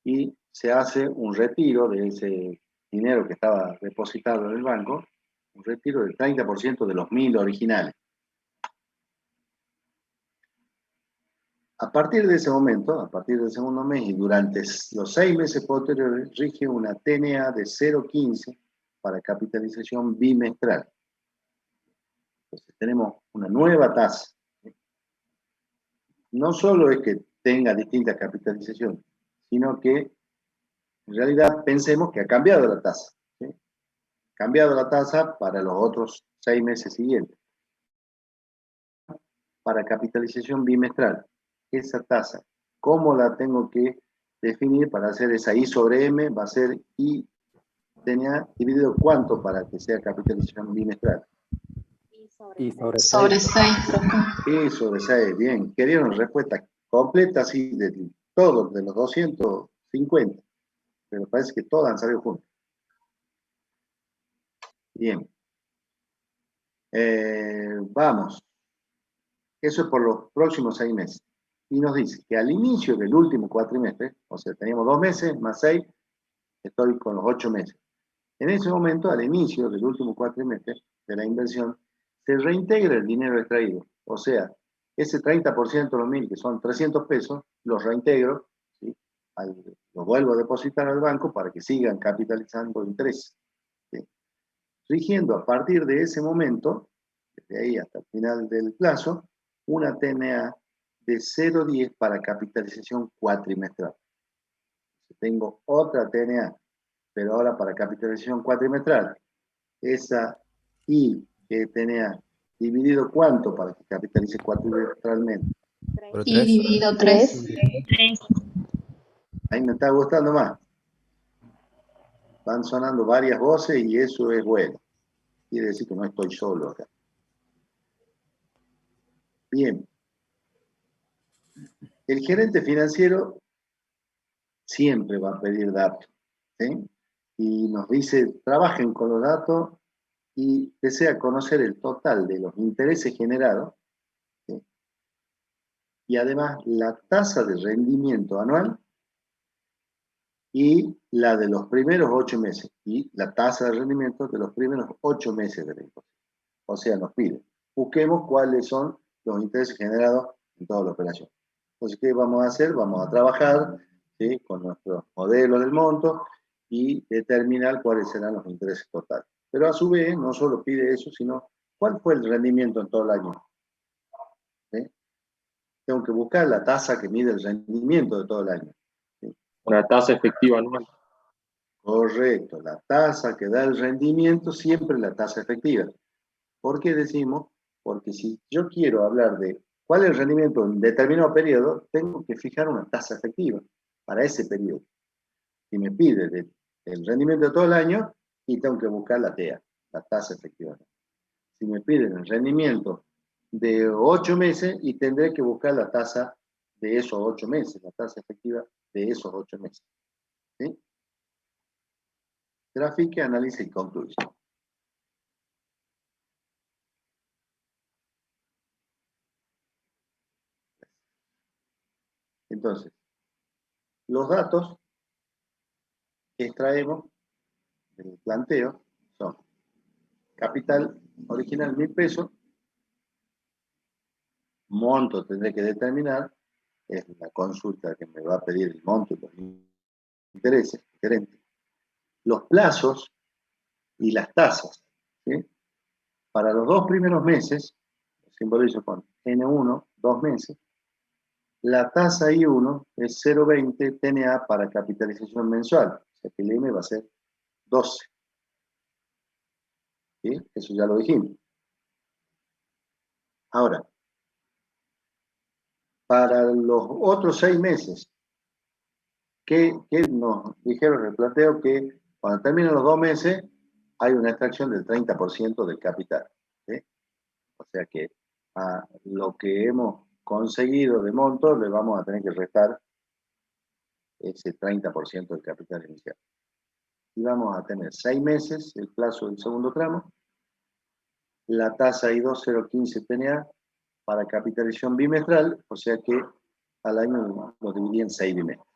y se hace un retiro de ese dinero que estaba depositado en el banco, un retiro del 30% de los 1.000 originales. A partir de ese momento, a partir del segundo mes y durante los 6 meses posteriores, rige una TNA de 0,15 para capitalización bimestral. Entonces tenemos una nueva tasa. no solo es que tenga distintas capitalizaciones, sino que en realidad pensemos que ha cambiado la tasa. ¿Sí? Ha cambiado la tasa para los otros 6 meses siguientes. Para capitalización bimestral, esa tasa, ¿cómo la tengo que definir para hacer esa I sobre M? Va a ser I TNA dividido ¿cuánto para que sea capitalización bimestral? Y sobre Sobre 6. 6, profe. I sobre 6, bien. Querían una respuesta completa, así, de todos, de los 250. Pero parece que todas han salido juntas. Bien. Vamos. Eso es por los próximos 6 meses. Y nos dice que al inicio del último cuatrimestre, o sea, teníamos 2 meses más 6, estoy con los 8 meses. En ese momento, al inicio del último cuatrimestre de la inversión, se reintegra el dinero extraído. O sea, ese 30% de los 1000, que son 300 pesos, los reintegro, ¿sí? Los vuelvo a depositar al banco para que sigan capitalizando interés. ¿Sí? Rigiendo a partir de ese momento, desde ahí hasta el final del plazo, una TNA de 0,10 para capitalización cuatrimestral. Tengo otra TNA, pero ahora para capitalización cuatrimestral. Esa I que TNA dividido ¿cuánto para que capitalice cuatrimestralmente? Por Y 3. dividido 3. Ahí me está gustando más. Van sonando varias voces y eso es bueno. Quiere decir que no estoy solo acá. Bien. El gerente financiero siempre va a pedir datos, ¿sí? Y nos dice, trabajen con los datos y desea conocer el total de los intereses generados, ¿sí? Y además la tasa de rendimiento anual y la de los primeros 8 meses, y la tasa de rendimiento de los primeros 8 meses de la imposición. O sea, nos pide, busquemos cuáles son los intereses generados en toda la operación. Entonces, ¿qué vamos a hacer? Vamos a trabajar, ¿sí?, con nuestros modelos del monto y determinar cuáles serán los intereses totales. Pero a su vez, no solo pide eso, sino cuál fue el rendimiento en todo el año. ¿Sí? Tengo que buscar la tasa que mide el rendimiento de todo el año. ¿Sí? Una tasa efectiva anual. Correcto, la tasa que da el rendimiento siempre es la tasa efectiva. ¿Por qué decimos? Porque si yo quiero hablar de cuál es el rendimiento en determinado periodo, tengo que fijar una tasa efectiva para ese periodo. Y me pide el rendimiento de todo el año y tengo que buscar la TEA, la tasa efectiva. Si me piden el rendimiento de 8 meses y tendré que buscar la tasa de esos 8 meses, la tasa efectiva de esos 8 meses. ¿Sí? Grafique, analice y concluye. Entonces, los datos que extraemos del planteo son capital original 1000 pesos, monto tendré que determinar, es la consulta que me va a pedir el monto y los intereses, gerente. Los plazos y las tasas. ¿Sí? Para los 2 primeros meses, lo simbolizo con N1, 2 meses, la tasa I1 es 0,20 TNA para capitalización mensual, o sea que el M va a ser 12. ¿Sí? Eso ya lo dijimos. Ahora, para los otros 6 meses, ¿qué nos dijeron en el planteo? Que cuando terminan los 2 meses, hay una extracción del 30% del capital. ¿Sí? O sea que a lo que hemos conseguido de monto le vamos a tener que restar ese 30% del capital inicial. Y vamos a tener 6 meses, el plazo del segundo tramo, la tasa I2 0,15 TNA para capitalización bimestral, o sea que al año lo dividí en 6 bimestres.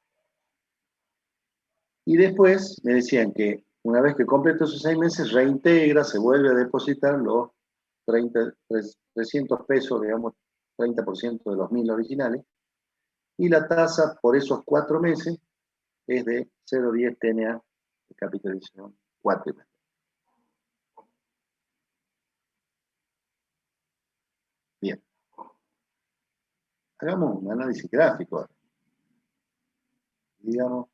Y después me decían que una vez que completo esos 6 meses, reintegra, se vuelve a depositar los 300 pesos, digamos, 30% de los 1000 originales, y la tasa por esos 4 meses es de 0,10 TNA de capitalización cuatrimestral. Bien. Hagamos un análisis gráfico ahora. Digamos,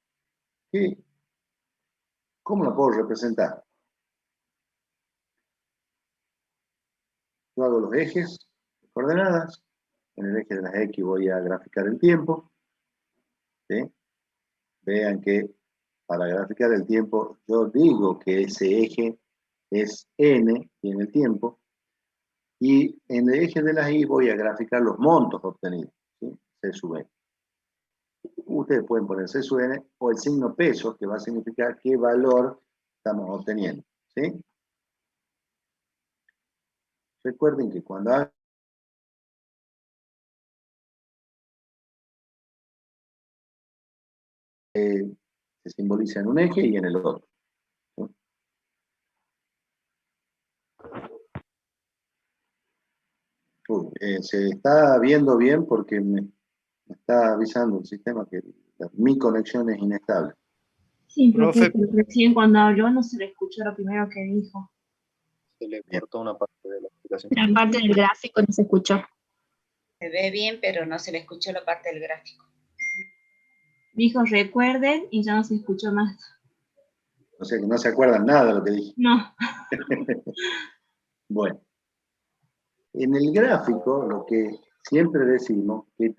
¿cómo lo puedo representar? Yo hago los ejes, coordenadas. En el eje de las X voy a graficar el tiempo. ¿Sí? Vean que para graficar el tiempo, yo digo que ese eje es N, tiene el tiempo. Y en el eje de las Y voy a graficar los montos obtenidos. ¿Sí? C sub N. Ustedes pueden poner C sub N o el signo peso, que va a significar qué valor estamos obteniendo. ¿Sí? Recuerden que cuando hagan se simboliza en un eje y en el otro. ¿Sí? Se está viendo bien porque me está avisando el sistema que mi conexión es inestable. Sí, profe, Profe. pero recién cuando habló no se le escuchó lo primero que dijo. Se le cortó una parte de la explicación. La parte del gráfico no se escuchó. Se ve bien, pero no se le escuchó la parte del gráfico. Dijo recuerden y ya no se escuchó más. O sea que no se acuerdan nada de lo que dije. No. Bueno. En el gráfico, lo que siempre decimos, que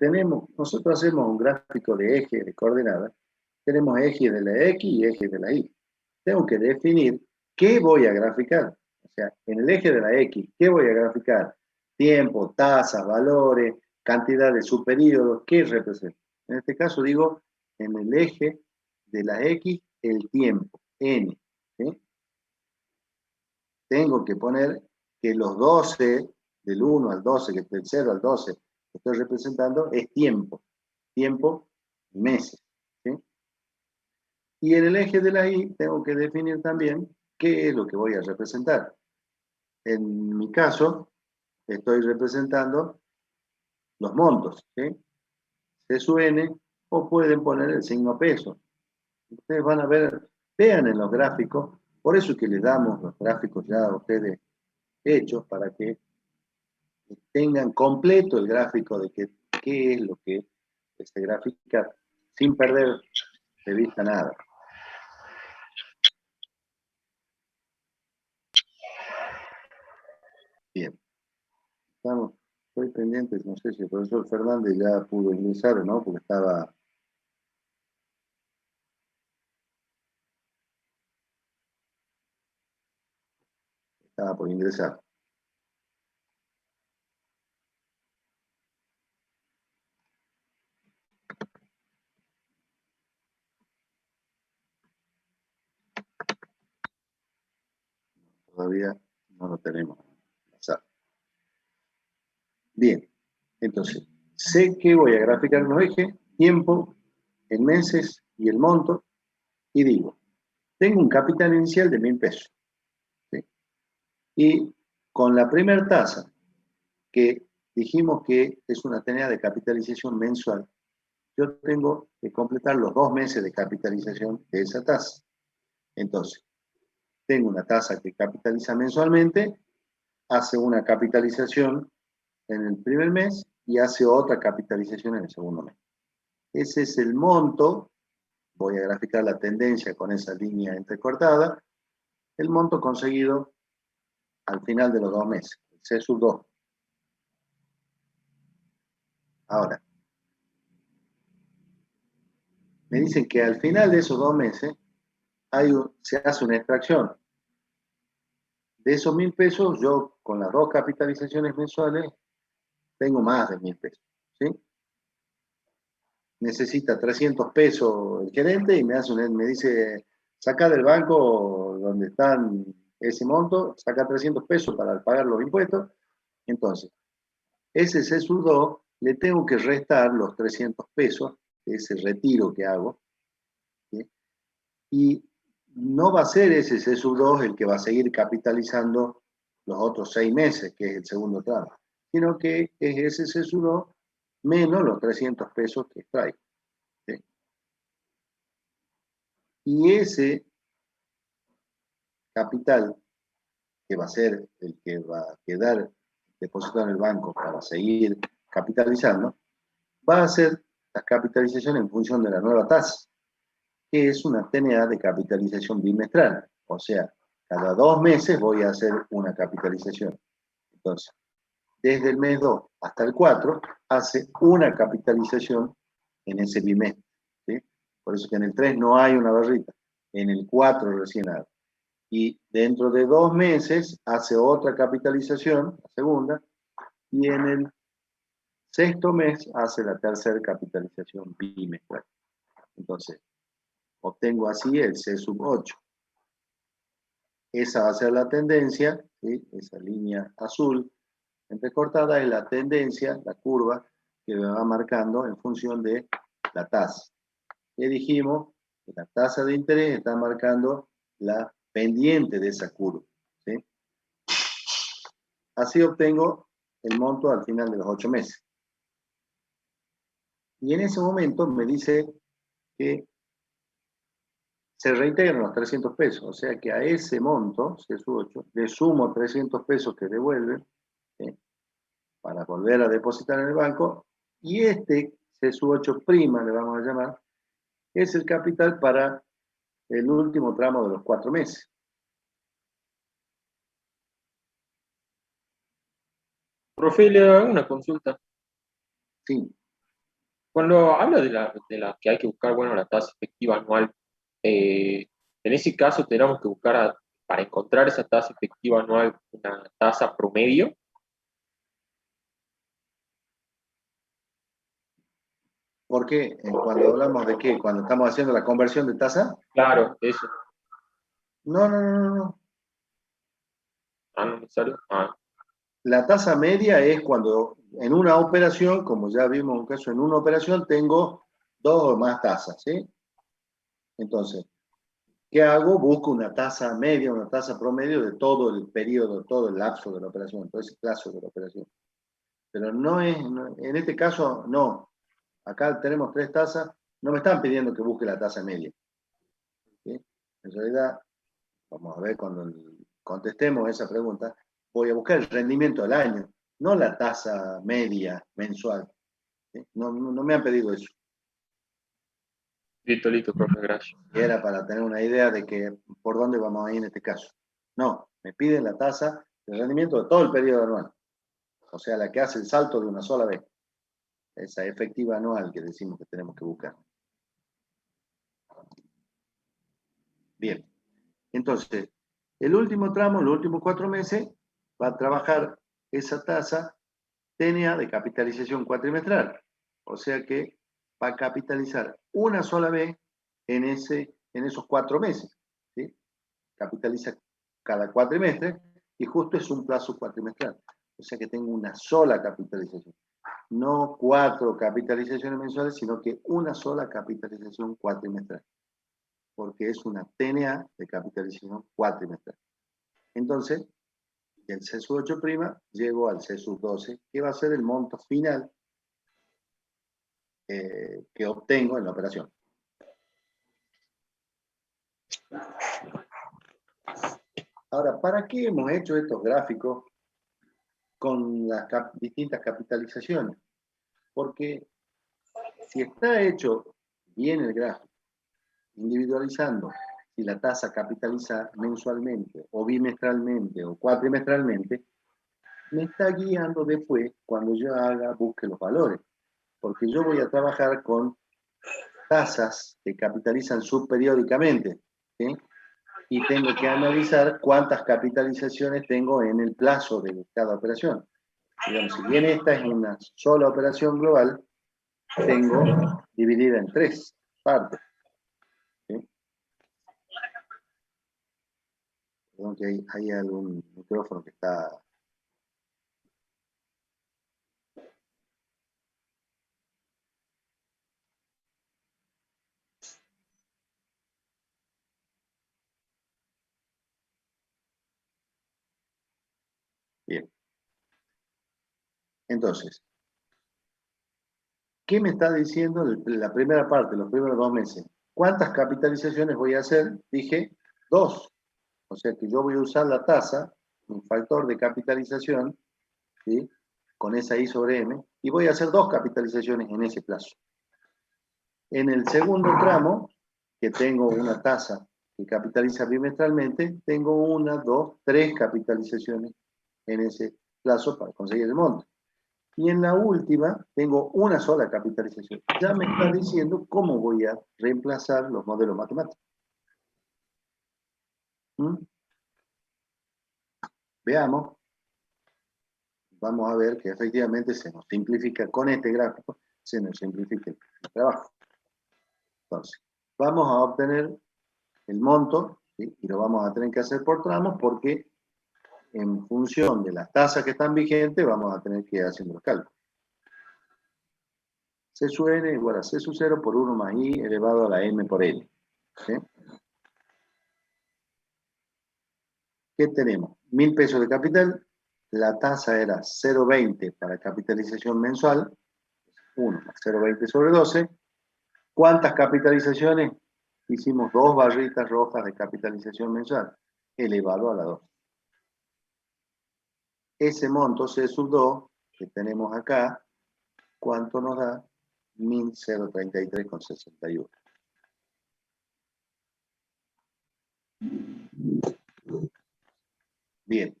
nosotros hacemos un gráfico de eje de coordenadas, tenemos ejes de la X y ejes de la Y. Tengo que definir qué voy a graficar. O sea, en el eje de la X, ¿qué voy a graficar? Tiempo, tasas, valores, cantidad de subperíodos, ¿qué representa? En este caso digo, en el eje de la X, el tiempo, N. ¿Sí? Tengo que poner que los 12, del 1 al 12, que del 0 al 12, que estoy representando, es tiempo. Tiempo, meses. ¿Sí? Y en el eje de la Y tengo que definir también qué es lo que voy a representar. En mi caso, estoy representando los montos. ¿Sí? C sub N, o pueden poner el signo peso. Ustedes van a ver, vean en los gráficos, por eso es que les damos los gráficos ya a ustedes hechos, para que tengan completo el gráfico de qué es lo que se grafica sin perder de vista nada. Bien. Estoy pendiente, no sé si el profesor Fernández ya pudo ingresar o no, porque estaba por ingresar. Todavía no lo tenemos. Bien, entonces, sé que voy a graficar en los ejes, tiempo, en meses y el monto, y digo, tengo un capital inicial de 1.000 pesos. ¿Sí? Y con la primera tasa, que dijimos que es una tarea de capitalización mensual, yo tengo que completar los 2 meses de capitalización de esa tasa. Entonces, tengo una tasa que capitaliza mensualmente, hace una capitalización en el primer mes y hace otra capitalización en el segundo mes. Ese es el monto. Voy a graficar la tendencia con esa línea entrecortada. El monto conseguido al final de los 2 meses, el C sub 2. Ahora, me dicen que al final de esos 2 meses se hace una extracción. De esos 1.000 pesos, yo con las 2 capitalizaciones mensuales tengo más de 1.000 pesos. ¿Sí? Necesita 300 pesos el gerente y me dice, saca del banco donde están ese monto, saca 300 pesos para pagar los impuestos. Entonces, ese C sub 2 le tengo que restar los 300 pesos, ese retiro que hago, ¿sí? Y no va a ser ese C sub 2 el que va a seguir capitalizando los otros 6 meses, que es el segundo tramo, sino que es ese C sub 2 menos los 300 pesos que extraigo. ¿Sí? Y ese capital, que va a ser el que va a quedar depositado en el banco para seguir capitalizando, va a hacer la capitalización en función de la nueva tasa, que es una TNA de capitalización bimestral. O sea, cada 2 meses voy a hacer una capitalización. Entonces, desde el mes 2 hasta el 4, hace una capitalización en ese bimestre, ¿sí? Por eso que en el 3 no hay una barrita, en el 4 recién hay. Y dentro de 2 meses hace otra capitalización, la segunda, y en el 6º mes hace la tercera capitalización bimestral. Entonces, obtengo así el C sub 8. Esa va a ser la tendencia, ¿sí? Esa línea azul entrecortada es la tendencia, la curva, que me va marcando en función de la tasa. Y dijimos que la tasa de interés está marcando la pendiente de esa curva, ¿sí? Así obtengo el monto al final de los 8 meses. Y en ese momento me dice que se reintegran los 300 pesos, o sea que a ese monto, C sub 8, le sumo 300 pesos que devuelven, ¿sí? Para volver a depositar en el banco, y este C sub 8 prima, le vamos a llamar, es el capital para el último tramo de los 4 meses. Profe, le hago una consulta. Sí. Cuando habla de la que hay que buscar, bueno, la tasa efectiva anual, en ese caso tenemos que buscar, para encontrar esa tasa efectiva anual, una tasa promedio. ¿Por qué? Cuando hablamos de qué, cuando estamos haciendo la conversión de tasa. Claro, eso. No. Ah, no necesario. Ah. La tasa media es cuando en una operación, como ya vimos un caso, en una operación tengo 2 o más tasas, ¿sí? Entonces, ¿qué hago? Busco una tasa media, una tasa promedio de todo el periodo, todo el lapso de la operación, todo ese plazo de la operación. Pero no es, en este caso, no. Acá tenemos 3 tasas, no me están pidiendo que busque la tasa media, ¿sí? En realidad, vamos a ver cuando contestemos esa pregunta, voy a buscar el rendimiento del año, no la tasa media mensual, ¿sí? No me han pedido eso. Listo, profe, gracias. Era para tener una idea de que por dónde vamos a ir en este caso. No, me piden la tasa de rendimiento de todo el periodo anual. O sea, la que hace el salto de una sola vez. Esa efectiva anual que decimos que tenemos que buscar. Bien. Entonces, el último tramo, los últimos 4 meses, va a trabajar esa tasa TNA de capitalización cuatrimestral. O sea que va a capitalizar una sola vez en esos 4 meses, ¿sí? Capitaliza cada cuatrimestre y justo es un plazo cuatrimestral. O sea que tengo una sola capitalización. No 4 capitalizaciones mensuales, sino que una sola capitalización cuatrimestral. Porque es una TNA de capitalización cuatrimestral. Entonces, del C sub 8' llego al C sub 12, que va a ser el monto final que obtengo en la operación. Ahora, ¿para qué hemos hecho estos gráficos con las distintas capitalizaciones? Porque si está hecho bien el gráfico, individualizando si la tasa capitaliza mensualmente, o bimestralmente, o cuatrimestralmente, me está guiando después cuando yo busque los valores. Porque yo voy a trabajar con tasas que capitalizan subperiódicamente, ¿sí? Y tengo que analizar cuántas capitalizaciones tengo en el plazo de cada operación. Digamos, si bien esta es una sola operación global, tengo dividida en 3 partes, ¿sí? Perdón que hay algún micrófono que está... Bien. Entonces, ¿qué me está diciendo la primera parte, los primeros 2 meses? ¿Cuántas capitalizaciones voy a hacer? Dije 2. O sea que yo voy a usar la tasa, un factor de capitalización, ¿sí? Con esa I sobre M, y voy a hacer 2 capitalizaciones en ese plazo. En el segundo tramo, que tengo una tasa que capitaliza bimestralmente, tengo 1, 2, 3 capitalizaciones en ese plazo para conseguir el monto. Y en la última, tengo una sola capitalización. Ya me está diciendo cómo voy a reemplazar los modelos matemáticos. ¿Mm? Veamos. Vamos a ver que efectivamente se nos simplifica con este gráfico, se nos simplifica el trabajo. Entonces, vamos a obtener el monto, ¿sí? Y lo vamos a tener que hacer por tramos porque en función de las tasas que están vigentes vamos a tener que ir haciendo los cálculos. C sub n igual a C sub 0 por 1 más I elevado a la M por L. ¿Sí? ¿Qué tenemos? 1.000 pesos de capital, la tasa era 0,20 para capitalización mensual, 1 más 0,20 sobre 12. ¿Cuántas capitalizaciones? Hicimos 2 barritas rojas de capitalización mensual, elevado a la 2. Ese monto C sub 2 que tenemos acá, ¿cuánto nos da? 1.033,61. Bien.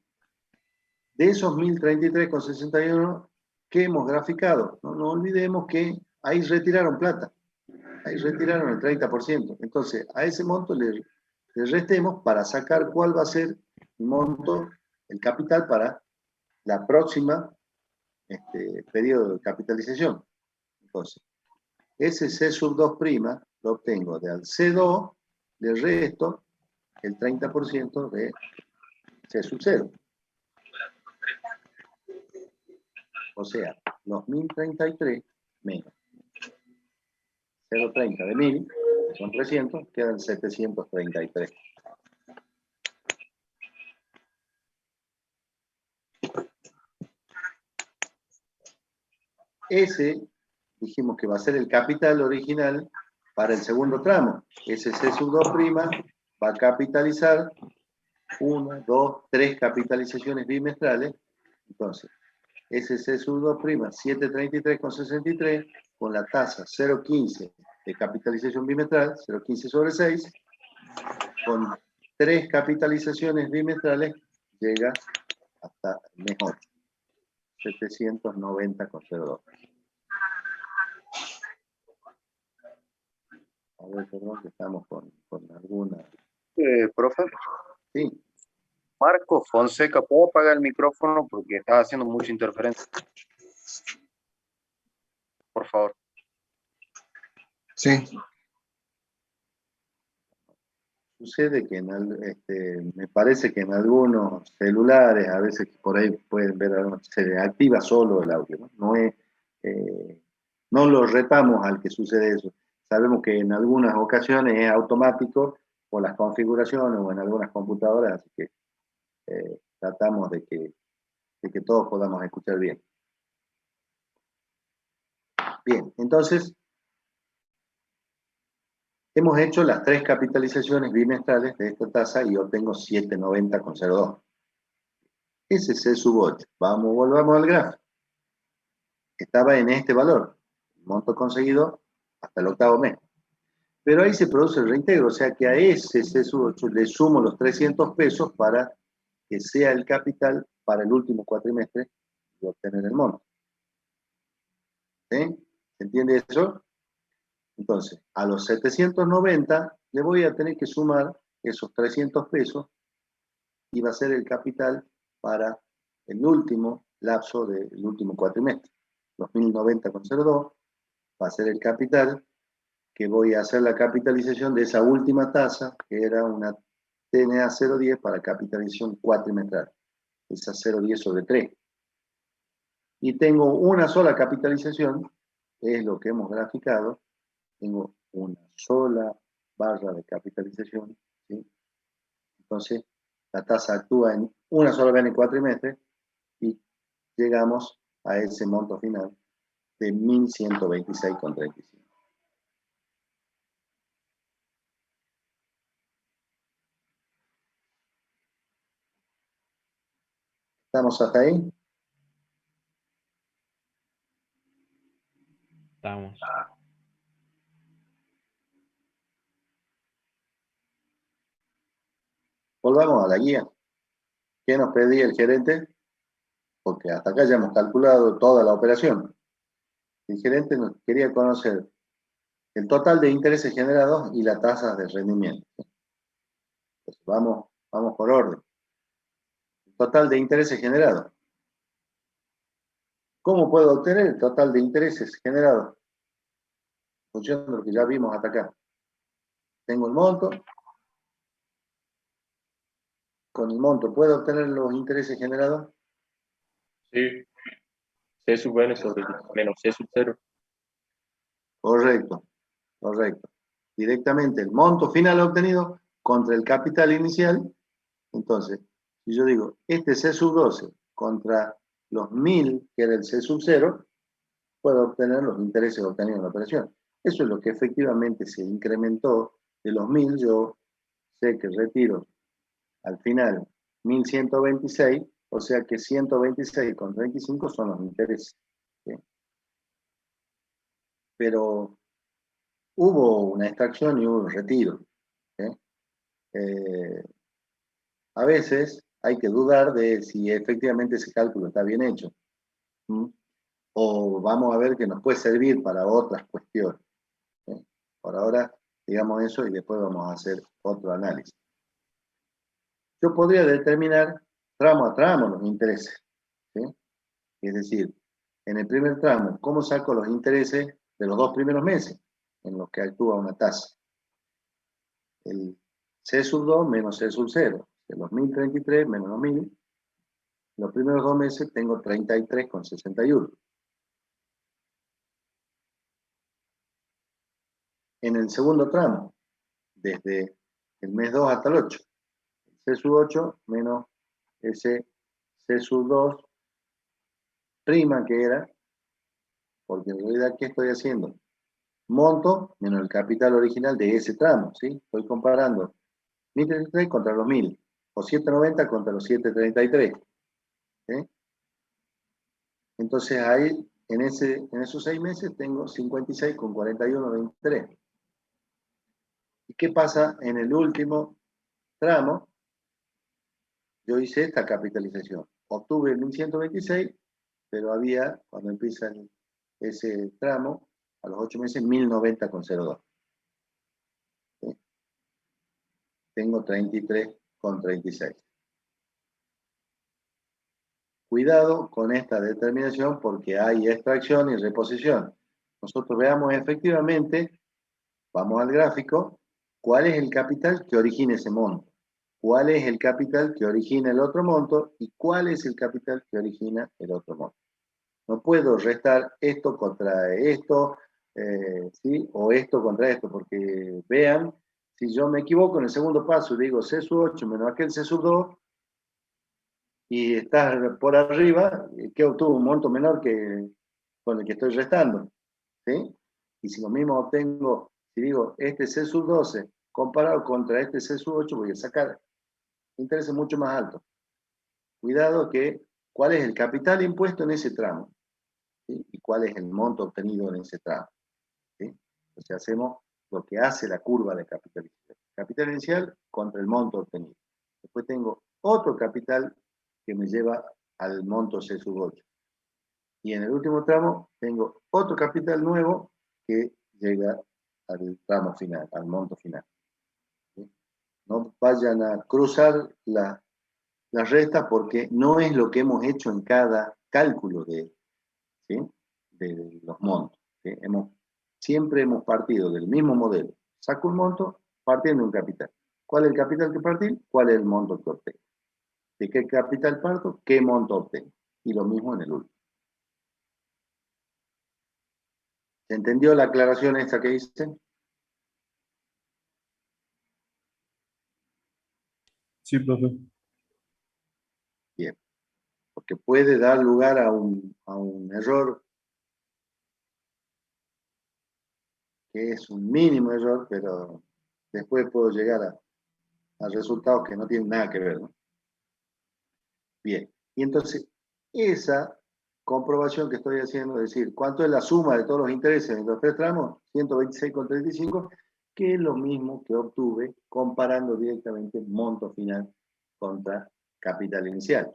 De esos 1.033,61, ¿qué hemos graficado? No olvidemos que ahí retiraron plata. Ahí retiraron el 30%. Entonces, a ese monto le restemos para sacar cuál va a ser el monto, el capital para la próxima periodo de capitalización. Entonces, ese C sub 2' lo obtengo de al C2, le resto el 30% de C sub 0. O sea, los 1.033 menos 0,30 de 1.000, que son 300, quedan 733. Ese, dijimos que va a ser el capital original para el segundo tramo. Ese C sub 2' va a capitalizar 1, 2, 3 capitalizaciones bimestrales. Entonces, ese C sub 2', 733,63, con la tasa 0,15 de capitalización bimestral, 0,15 sobre 6, con 3 capitalizaciones bimestrales, llega hasta mejor, 790,02. A ver, perdón, que estamos con alguna... Profe. Sí. Marco Fonseca, ¿puedo apagar el micrófono? Porque está haciendo mucha interferencia. Por favor. Sí. Sucede que me parece que en algunos celulares, a veces por ahí pueden ver, se activa solo el audio, ¿no? No lo retamos al que sucede eso. Sabemos que en algunas ocasiones es automático por las configuraciones o en algunas computadoras, así que tratamos de que todos podamos escuchar bien. Bien, entonces, hemos hecho las 3 capitalizaciones bimestrales de esta tasa y obtengo 790,02. Ese C sub 8. Volvamos al gráfico. Estaba en este valor, el monto conseguido hasta el 8º mes. Pero ahí se produce el reintegro, o sea que a ese C sub 8 le sumo los 300 pesos para que sea el capital para el último cuatrimestre y obtener el monto. ¿Sí? ¿Se entiende eso? Entonces, a los 790 le voy a tener que sumar esos 300 pesos y va a ser el capital para el último lapso del último cuatrimestre. Los 1.090,02 va a ser el capital que voy a hacer la capitalización de esa última tasa, que era una TNA 0,10 para capitalización cuatrimestral. Esa 0,10 sobre 3. Y tengo una sola capitalización, que es lo que hemos graficado. Tengo una sola barra de capitalización, ¿sí? Entonces, la tasa actúa en una sola vez en el cuatrimestre y llegamos a ese monto final de 1.126,35. ¿Estamos hasta ahí? tramos. Volvamos a la guía. ¿Qué nos pedía el gerente? Porque hasta acá ya hemos calculado toda la operación. El gerente nos quería conocer el total de intereses generados y la tasa de rendimiento. Entonces, vamos por orden. El total de intereses generados. ¿Cómo puedo obtener el total de intereses generados? En función de lo que ya vimos hasta acá. Tengo el monto. Con el monto, ¿puedo obtener los intereses generados? Sí. C sub n sobre menos C sub 0. Correcto, correcto. Directamente el monto final obtenido contra el capital inicial. Entonces, si yo digo, este C sub 12 contra los 1000, que era el C sub 0, puedo obtener los intereses obtenidos en la operación. Eso es lo que efectivamente se incrementó de los 1000. Yo sé que retiro al final 1126, o sea que 126,35 son los intereses. ¿Sí? Pero hubo una extracción y hubo un retiro. ¿Sí? A veces hay que dudar de si efectivamente ese cálculo está bien hecho. ¿Mm? O vamos a ver que nos puede servir para otras cuestiones. ¿Sí? Por ahora, digamos eso y después vamos a hacer otro análisis. Yo podría determinar tramo a tramo los intereses. ¿Sí? Es decir, en el primer tramo, ¿cómo saco los intereses de los 2 primeros meses en los que actúa una tasa? El C sub 2 menos C sub 0, de los 1033 menos los 1000. Los primeros 2 meses tengo 33,61. En el segundo tramo, desde el mes 2 hasta el 8, C sub 8 menos ese C sub 2 prima que era, porque en realidad, ¿qué estoy haciendo? Monto menos el capital original de ese tramo, ¿sí? Estoy comparando 1033 contra los 1000, o 790 contra los 733. ¿Sí? Entonces ahí, en esos 6 meses, tengo 56,4123. ¿Y qué pasa en el último tramo? Yo hice esta capitalización. Obtuve 1126, pero había, cuando empieza ese tramo, a los 8 meses, 1090,02. ¿Sí? Tengo 33,36. Cuidado con esta determinación porque hay extracción y reposición. Nosotros veamos efectivamente, vamos al gráfico, cuál es el capital que origina ese monto, cuál es el capital que origina el otro monto y cuál es el capital que origina el otro monto. No puedo restar esto contra esto, ¿sí? O esto contra esto, porque vean, si yo me equivoco en el segundo paso y digo C sub 8 menos aquel C sub 2, y estás por arriba, que obtuvo un monto menor que con el que estoy restando. ¿Sí? Y si lo mismo obtengo, si digo, este C sub 12 comparado contra este C sub 8, voy a sacar intereses mucho más altos. Cuidado que, ¿cuál es el capital impuesto en ese tramo? ¿Sí? Y cuál es el monto obtenido en ese tramo. ¿Sí? Entonces hacemos lo que hace la curva de capitalización. Capital inicial contra el monto obtenido. Después tengo otro capital que me lleva al monto C sub 8. Y en el último tramo tengo otro capital nuevo que llega al tramo final, al monto final. ¿Sí? No vayan a cruzar las restas porque no es lo que hemos hecho en cada cálculo de los montos. ¿Sí? Siempre hemos partido del mismo modelo. Saco un monto partiendo de un capital. ¿Cuál es el capital que partí? ¿Cuál es el monto que obtengo? ¿De qué capital parto? ¿Qué monto obtengo? Y lo mismo en el último. ¿Se entendió la aclaración esta que hice? Sí, profe. Bien. Porque puede dar lugar a un error que es un mínimo error, pero después puedo llegar a resultados que no tienen nada que ver, ¿no? Bien. Y entonces, esa comprobación que estoy haciendo, es decir, ¿cuánto es la suma de todos los intereses de los tres tramos? 126,35, que es lo mismo que obtuve comparando directamente monto final contra capital inicial.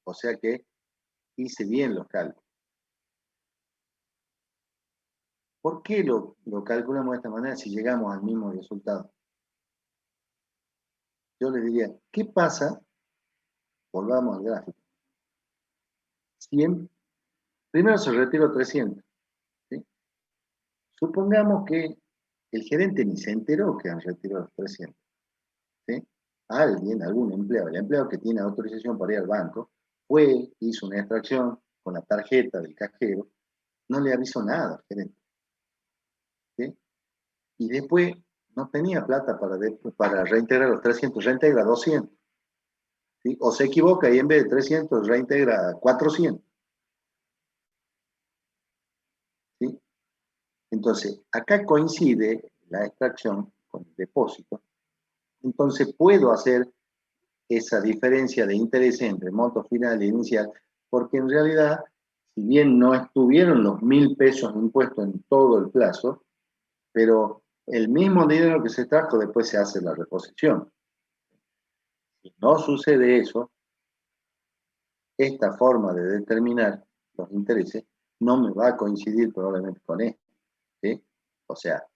O sea que hice bien los cálculos. ¿Por qué lo calculamos de esta manera si llegamos al mismo resultado? Yo les diría, ¿qué pasa? Volvamos al gráfico. Primero se retiró 300. ¿Sí? Supongamos que el gerente ni se enteró que han retirado los 300. ¿Sí? Algún empleado, el empleado que tiene autorización para ir al banco, fue, hizo una extracción con la tarjeta del cajero, no le avisó nada al gerente. ¿Sí? Y después no tenía plata para reintegrar los 300, reintegra 200. ¿Sí? O se equivoca y en vez de 300 reintegra 400. ¿Sí? Entonces, acá coincide la extracción con el depósito. Entonces, puedo hacer esa diferencia de interés entre monto final e inicial, porque en realidad, si bien no estuvieron los 1.000 pesos impuestos en todo el plazo, pero el mismo dinero que se trajo después se hace la reposición. Si no sucede eso, esta forma de determinar los intereses no me va a coincidir probablemente con esto. ¿Sí? O sea,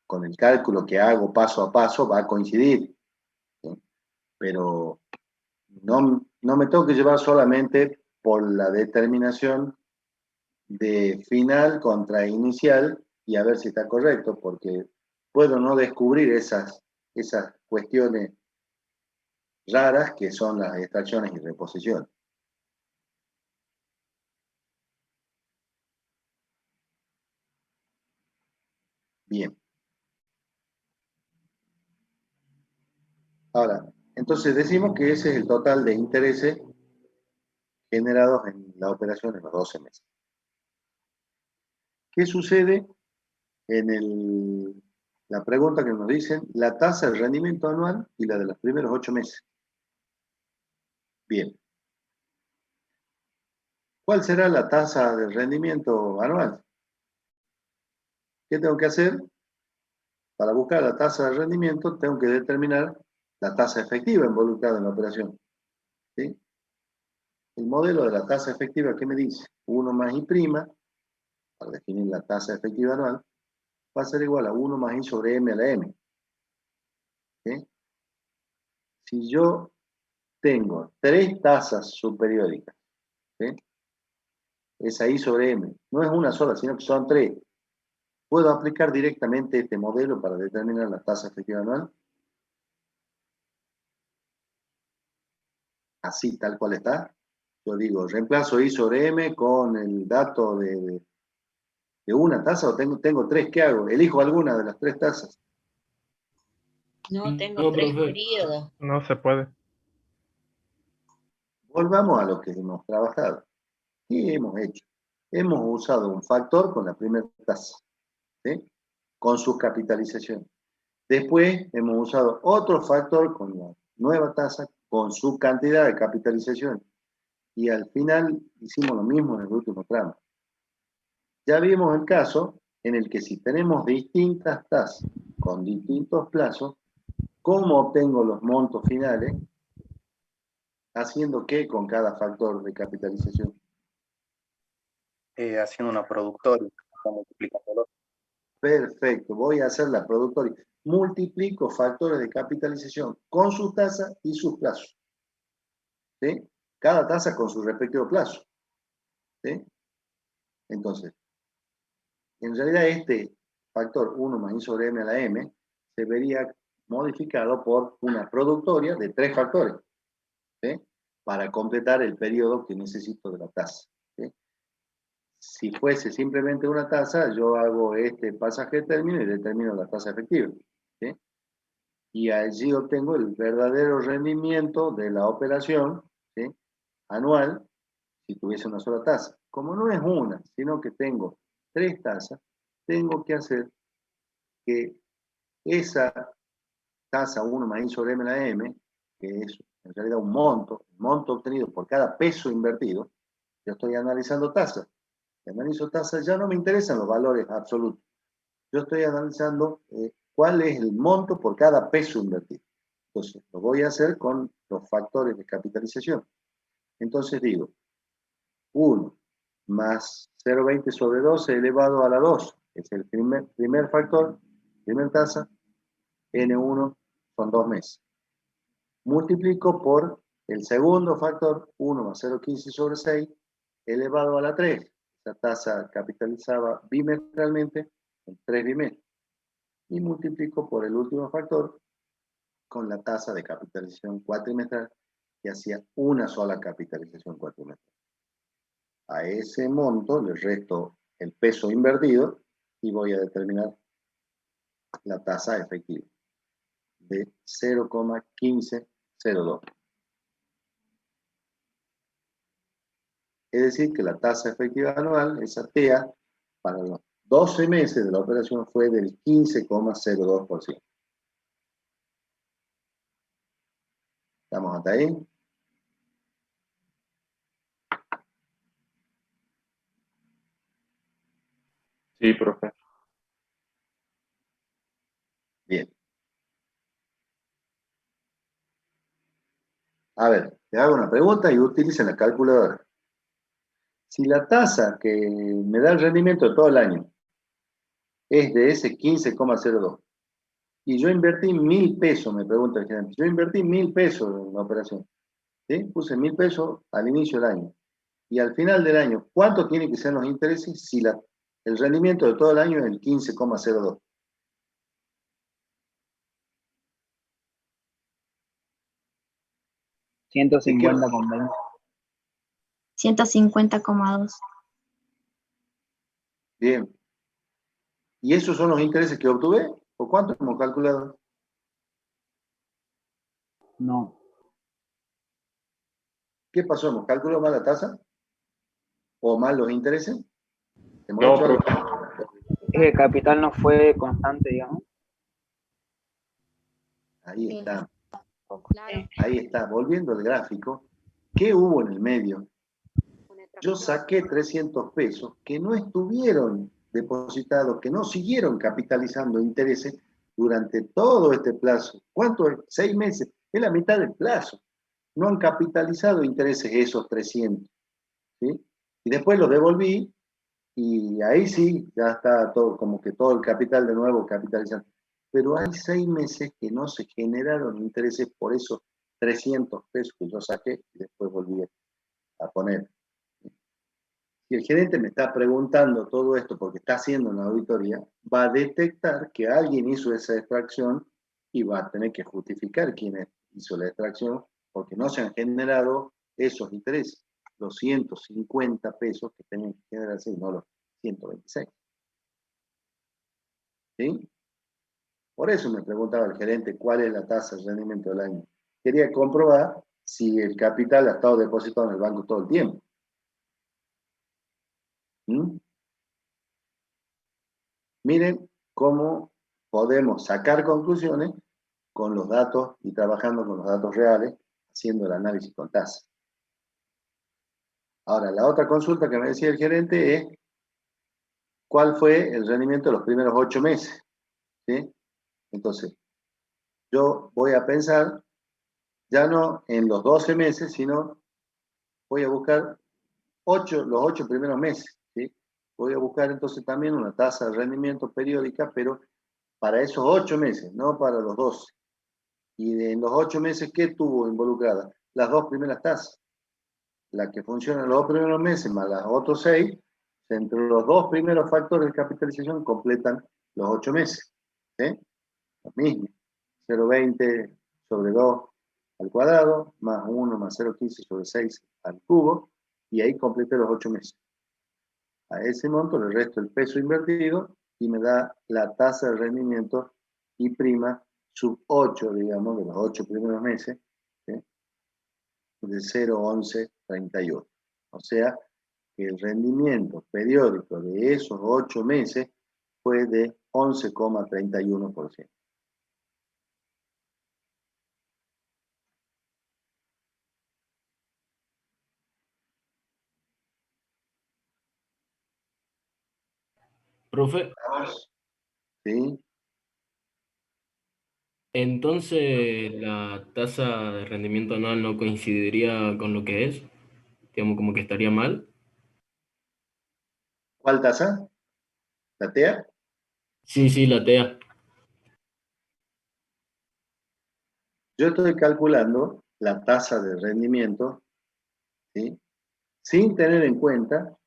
con el cálculo que hago paso a paso va a coincidir. ¿Sí? Pero no me tengo que llevar solamente por la determinación de final contra inicial y a ver si está correcto, porque puedo no descubrir esas cuestiones raras que son las extracciones y reposiciones. Bien. Ahora, entonces decimos que ese es el total de intereses generados en la operación en los 12 meses. ¿Qué sucede en la pregunta que nos dicen? La tasa de rendimiento anual y la de los primeros 8 meses. Bien. ¿Cuál será la tasa de rendimiento anual? ¿Qué tengo que hacer? Para buscar la tasa de rendimiento tengo que determinar la tasa efectiva involucrada en la operación. ¿Sí? El modelo de la tasa efectiva, ¿qué me dice? 1 más I', para definir la tasa efectiva anual, va a ser igual a 1 más I sobre M a la M. ¿Sí? Si yo tengo 3 tasas superióricas, ¿sí? Esa I sobre M no es una sola, sino que son 3. ¿Puedo aplicar directamente este modelo para determinar la tasa efectiva anual? Así, tal cual está. Yo digo, reemplazo I sobre M con el dato de una tasa, o tengo 3, ¿qué hago? Elijo alguna de las 3 tasas. No, tengo No, 3 profe. periodos. No se puede. Volvamos a lo que hemos trabajado. ¿Qué hemos hecho? Hemos usado un factor con la primera tasa, ¿sí? Con su capitalización. Después hemos usado otro factor con la nueva tasa, con su cantidad de capitalización. Y al final hicimos lo mismo en el último tramo. Ya vimos el caso en el que si tenemos distintas tasas con distintos plazos, ¿cómo obtengo los montos finales? ¿Haciendo qué con cada factor de capitalización? Haciendo una productoria, multiplicándolo. Perfecto, voy a hacer la productoria. Multiplico factores de capitalización con sus tasas y sus plazos. ¿Sí? Cada tasa con su respectivo plazo. ¿Sí? Entonces, en realidad este factor 1 más I sobre M a la M se vería modificado por una productoria de 3 factores, ¿sí? Para completar el periodo que necesito de la tasa. ¿Sí? Si fuese simplemente una tasa, yo hago este pasaje de término y determino la tasa efectiva. ¿Sí? Y allí obtengo el verdadero rendimiento de la operación, ¿sí? Anual, si tuviese una sola tasa. Como no es una, sino que tengo 3 tasas, tengo que hacer que esa tasa 1 más I sobre M a la M, que es en realidad un monto, el monto obtenido por cada peso invertido, yo estoy analizando tasas. Si analizo tasas, ya no me interesan los valores absolutos. Yo estoy analizando cuál es el monto por cada peso invertido. Entonces, lo voy a hacer con los factores de capitalización. Entonces digo, 1 más 0,20 sobre 12 elevado a la 2, es el primer factor, primer tasa, N1 son 2 meses. Multiplico por el segundo factor, 1 más 0,15 sobre 6, elevado a la 3. Esa tasa capitalizaba bimestralmente en 3 bimestres. Y multiplico por el último factor con la tasa de capitalización cuatrimestral, que hacía una sola capitalización cuatrimestral. A ese monto le resto el peso invertido y voy a determinar la tasa efectiva de 0,1502. Es decir, que la tasa efectiva anual, esa TEA, para los 12 meses de la operación fue del 15,02%. ¿Estamos hasta ahí? Sí, profe. Bien. A ver, te hago una pregunta y utilicen la calculadora. Si la tasa que me da el rendimiento de todo el año es de ese 15,02 y yo invertí 1.000 pesos, me pregunta el gerente, yo invertí 1.000 pesos en la operación, ¿sí? Puse 1.000 pesos al inicio del año y al final del año, ¿cuánto tienen que ser los intereses si el rendimiento de todo el año es el 15,02? $150,20. 150,2. Bien. ¿Y esos son los intereses que obtuve? ¿O cuánto hemos calculado? No. ¿Qué pasó? ¿Hemos calculado mal la tasa? ¿O mal los intereses? ¿Hemos No, hecho algo? profe. Es que el capital no fue constante, digamos. Ahí está. Claro. Ahí está. Volviendo al gráfico, ¿qué hubo en el medio? Yo saqué 300 pesos que no estuvieron depositados, que no siguieron capitalizando intereses durante todo este plazo. ¿Cuánto es? 6 meses. Es la mitad del plazo. No han capitalizado intereses esos 300. ¿Sí? Y después los devolví y ahí sí, ya está todo, como que todo el capital de nuevo capitalizado. Pero hay 6 meses que no se generaron intereses por esos 300 pesos que yo saqué y después volví a poner. Si el gerente me está preguntando todo esto porque está haciendo una auditoría, va a detectar que alguien hizo esa extracción y va a tener que justificar quién hizo la extracción porque no se han generado esos intereses, los 150 pesos que tenían que generarse y no los 126. ¿Sí? Por eso me preguntaba el gerente cuál es la tasa de rendimiento del año. Quería comprobar si el capital ha estado depositado en el banco todo el tiempo. ¿Mm? Miren cómo podemos sacar conclusiones con los datos y trabajando con los datos reales, haciendo el análisis con tasa. Ahora, la otra consulta que me decía el gerente es ¿cuál fue el rendimiento de los primeros 8 meses? ¿Sí? Entonces, yo voy a pensar ya no en los 12 meses, sino voy a buscar los 8 primeros meses. ¿Sí? Voy a buscar entonces también una tasa de rendimiento periódica, pero para esos 8 meses, no para los 12. Y en los 8 meses, ¿qué tuvo involucrada? Las 2 primeras tasas. La que funciona en los 2 primeros meses más las otros 6, entre los 2 primeros factores de capitalización completan los 8 meses. ¿Sí? Lo mismo. 0,20 sobre 2 al cuadrado, más 1 más 0,15 sobre 6 al cubo, y ahí completé los 8 meses. A ese monto le resto el peso invertido y me da la tasa de rendimiento y prima sub 8, digamos, de los 8 primeros meses, ¿sí? De 0,1131. O sea, que el rendimiento periódico de esos 8 meses fue de 11,31%. Profe, ¿Sí? entonces la tasa de rendimiento anual no coincidiría con lo que es, digamos como que estaría mal. ¿Cuál tasa? ¿La TEA? Sí, sí, la TEA. Yo estoy calculando la tasa de rendimiento, ¿sí? Sin tener en cuenta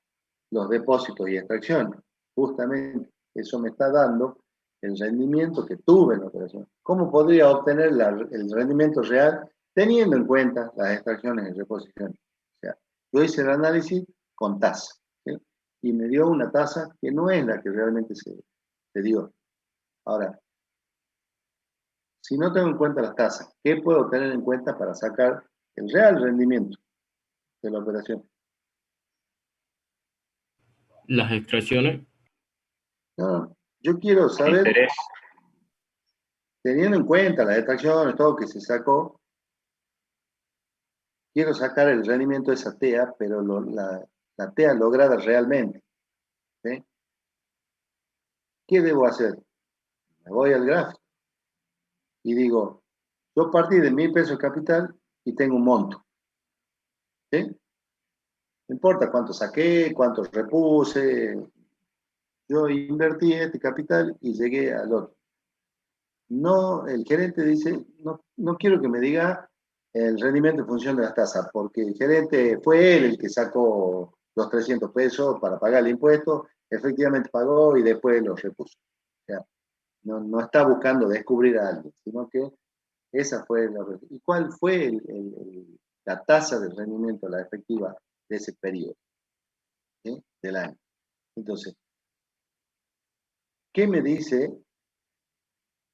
los depósitos y extracciones. Justamente eso me está dando el rendimiento que tuve en la operación. ¿Cómo podría obtener el rendimiento real teniendo en cuenta las extracciones y reposiciones? O sea, yo hice el análisis con tasa, ¿sí? Y me dio una tasa que no es la que realmente se dio. Ahora, si no tengo en cuenta las tasas, ¿qué puedo tener en cuenta para sacar el real rendimiento de la operación? Las extracciones. No, yo quiero saber, Interés. teniendo en cuenta las extracciones, todo que se sacó, quiero sacar el rendimiento de esa TEA, pero la TEA lograda realmente, ¿sí? ¿Qué debo hacer? Me voy al gráfico y digo, yo partí de 1.000 pesos de capital y tengo un monto, ¿sí? No importa cuánto saqué, cuánto repuse, yo invertí este capital y llegué al otro. No, el gerente dice, no quiero que me diga el rendimiento en función de las tasas, porque el gerente fue él el que sacó los 300 pesos para pagar el impuesto, efectivamente pagó y después los repuso. O sea, no está buscando descubrir a alguien, sino que esa fue la... ¿Y cuál fue la tasa de rendimiento, la efectiva de ese periodo, ¿sí? Del año? Entonces, ¿qué me dice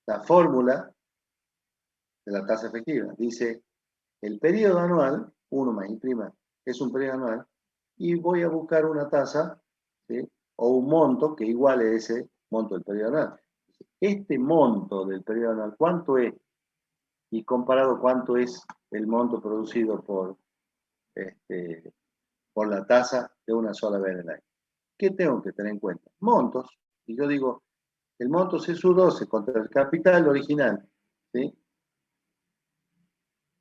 la fórmula de la tasa efectiva? Dice, el periodo anual, 1 más I', es un periodo anual, y voy a buscar una tasa, ¿sí? O un monto que iguale ese monto del periodo anual. Este monto del periodo anual, ¿cuánto es? Y comparado cuánto es el monto producido por la tasa de una sola vez en el año. ¿Qué tengo que tener en cuenta? Montos. Y yo digo, el monto C12 contra el capital original, ¿sí?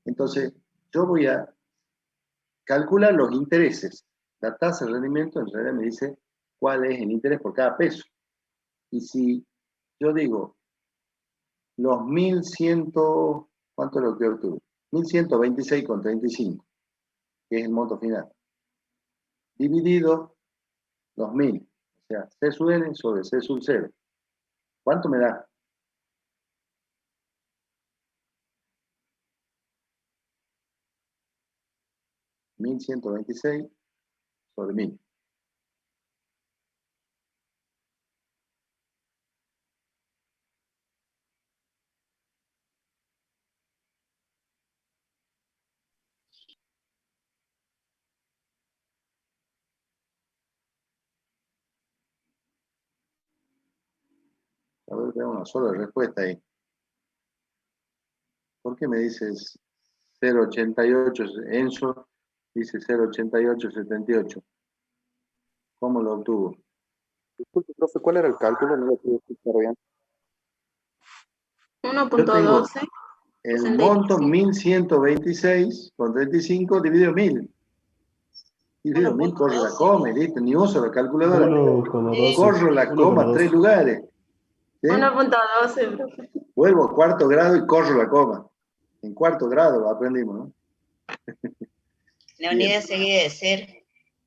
Entonces, yo voy a calcular los intereses. La tasa de rendimiento en realidad me dice cuál es el interés por cada peso. Y si yo digo los 1.100, ¿cuánto es lo que obtuve? 1.126,35, que es el monto final, dividido los 1.000, o sea, C sub n sobre C sub 0. ¿Cuánto me da? $1.126 sobre 1.000. A ver, tengo una sola respuesta ahí. ¿Por qué me dices 0,88? Enzo dice 0,8878. ¿Cómo lo obtuvo? Disculpe, profe, ¿cuál era el cálculo? No lo pude escuchar bien. Yo tengo 1.12. el monto 1.126,35 dividido 1.000. Dividido 1.000, corro la coma, ¿viste? Ni uso la calculadora. 1,12. Corro la coma 3 lugares. ¿Sí? 1.12, profe. Vuelvo a cuarto grado y corro la coma. En cuarto grado aprendimos, ¿no? La unidad seguida de ser.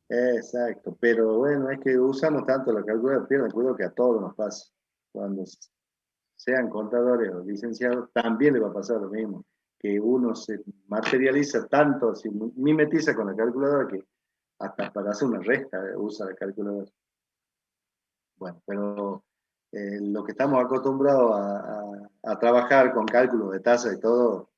Exacto, pero bueno, es que usamos tanto la calculadora, pierden cuidado que a todos nos pasa. Cuando sean contadores o licenciados, también le va a pasar lo mismo, que uno se materializa tanto, se mimetiza con la calculadora que hasta para hacer una resta usa la calculadora. Bueno, pero lo que estamos acostumbrados a trabajar con cálculos de tasa y todo,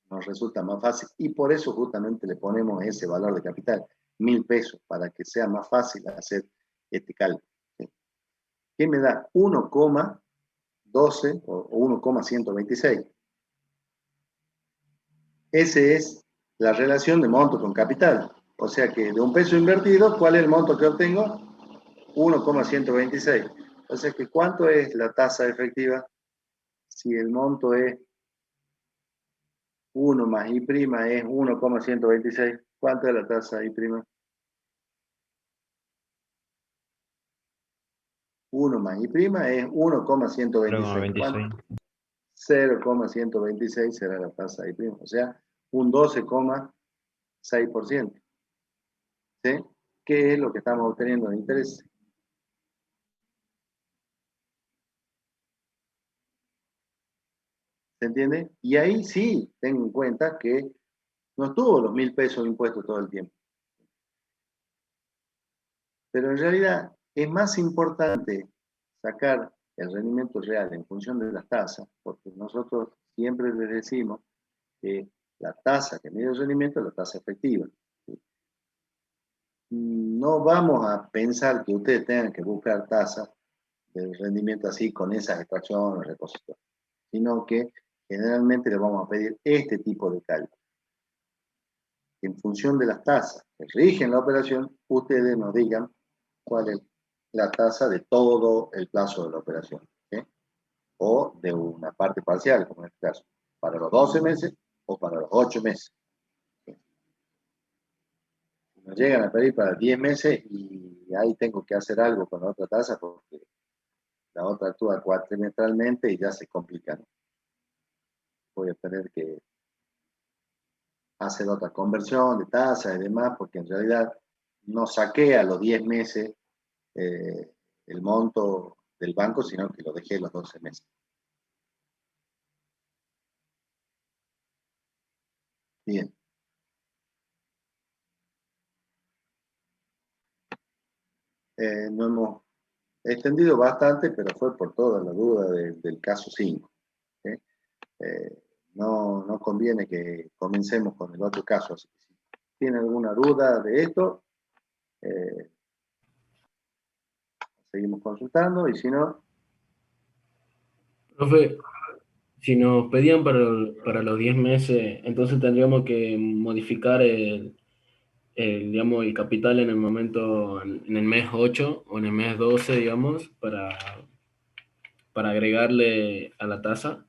nos resulta más fácil. Y por eso justamente le ponemos ese valor de capital, 1.000 pesos, para que sea más fácil hacer este cálculo. ¿Sí? ¿Qué me da? 1,12 o 1,126. Esa es la relación de monto con capital. O sea que de un peso invertido, ¿cuál es el monto que obtengo? 1,126. Entonces, ¿cuánto es la tasa efectiva? Si el monto es 1 más I' es 1,126, ¿cuánto es la tasa I'? 1 más I' es 1,126. 0,126 será la tasa I', o sea, un 12,6%. ¿Sí? ¿Qué es lo que estamos obteniendo de interés? ¿Se entiende? Y ahí sí, tengo en cuenta que no estuvo los 1.000 pesos de impuesto todo el tiempo. Pero en realidad es más importante sacar el rendimiento real en función de las tasas, porque nosotros siempre les decimos que la tasa que mide el rendimiento es la tasa efectiva. No vamos a pensar que ustedes tengan que buscar tasas de rendimiento así con esas extracciones o repositorios, sino que generalmente les vamos a pedir este tipo de cálculo. En función de las tasas que rigen la operación, ustedes nos digan cuál es la tasa de todo el plazo de la operación, ¿sí? O de una parte parcial, como en este caso, para los 12 meses o para los 8 meses. ¿Sí? Nos llegan a pedir para 10 meses y ahí tengo que hacer algo con la otra tasa porque la otra actúa cuatrimestralmente y ya se complica, ¿no? Voy a tener que hacer otra conversión de tasa y demás, porque en realidad no saqué a los 10 meses el monto del banco, sino que lo dejé los 12 meses. Bien. No hemos extendido bastante, pero fue por toda la duda del caso 5. ¿Sí? No conviene que comencemos con el otro caso. Así que si tienen alguna duda de esto, seguimos consultando y si no... Profe, si nos pedían para los 10 meses, entonces tendríamos que modificar digamos, el capital en el momento, en el mes 8 o en el mes 12, digamos, para agregarle a la tasa.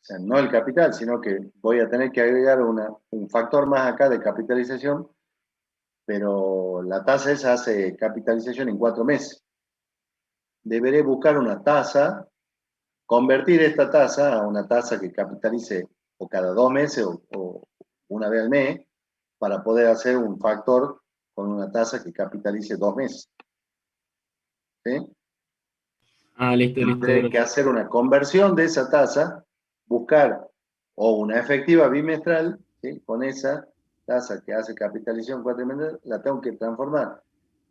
O sea, no el capital, sino que voy a tener que agregar un factor más acá de capitalización, pero la tasa esa hace capitalización en 4 meses. Deberé buscar una tasa, convertir esta tasa a una tasa que capitalice o cada 2 meses o una vez al mes, para poder hacer un factor con una tasa que capitalice 2 meses. ¿Sí? Ah, listo. Tendré que hacer una conversión de esa tasa, buscar o una efectiva bimestral, ¿sí? Con esa tasa que hace capitalización cuatrimestral, la tengo que transformar.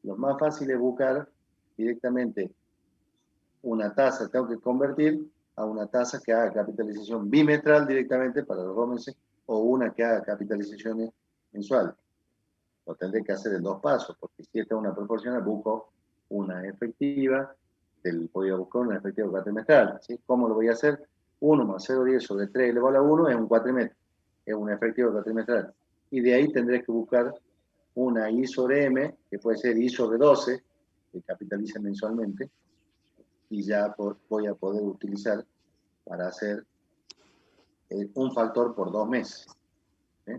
Lo más fácil es buscar directamente una tasa, tengo que convertir a una tasa que haga capitalización bimestral directamente para los 2 meses o una que haga capitalizaciones mensuales. Lo tendré que hacer en 2 pasos, porque si esta es una proporcional, busco una efectiva, voy a buscar una efectiva cuatrimestral. ¿Sí? ¿Cómo lo voy a hacer? 1 más 0,10 sobre 3 elevado a la 1 es un cuatrimestre, es una efectiva cuatrimestral. Y de ahí tendré que buscar una I sobre M, que puede ser I sobre 12, que capitaliza mensualmente, y ya voy a poder utilizar para hacer un factor por 2 meses. ¿Sí?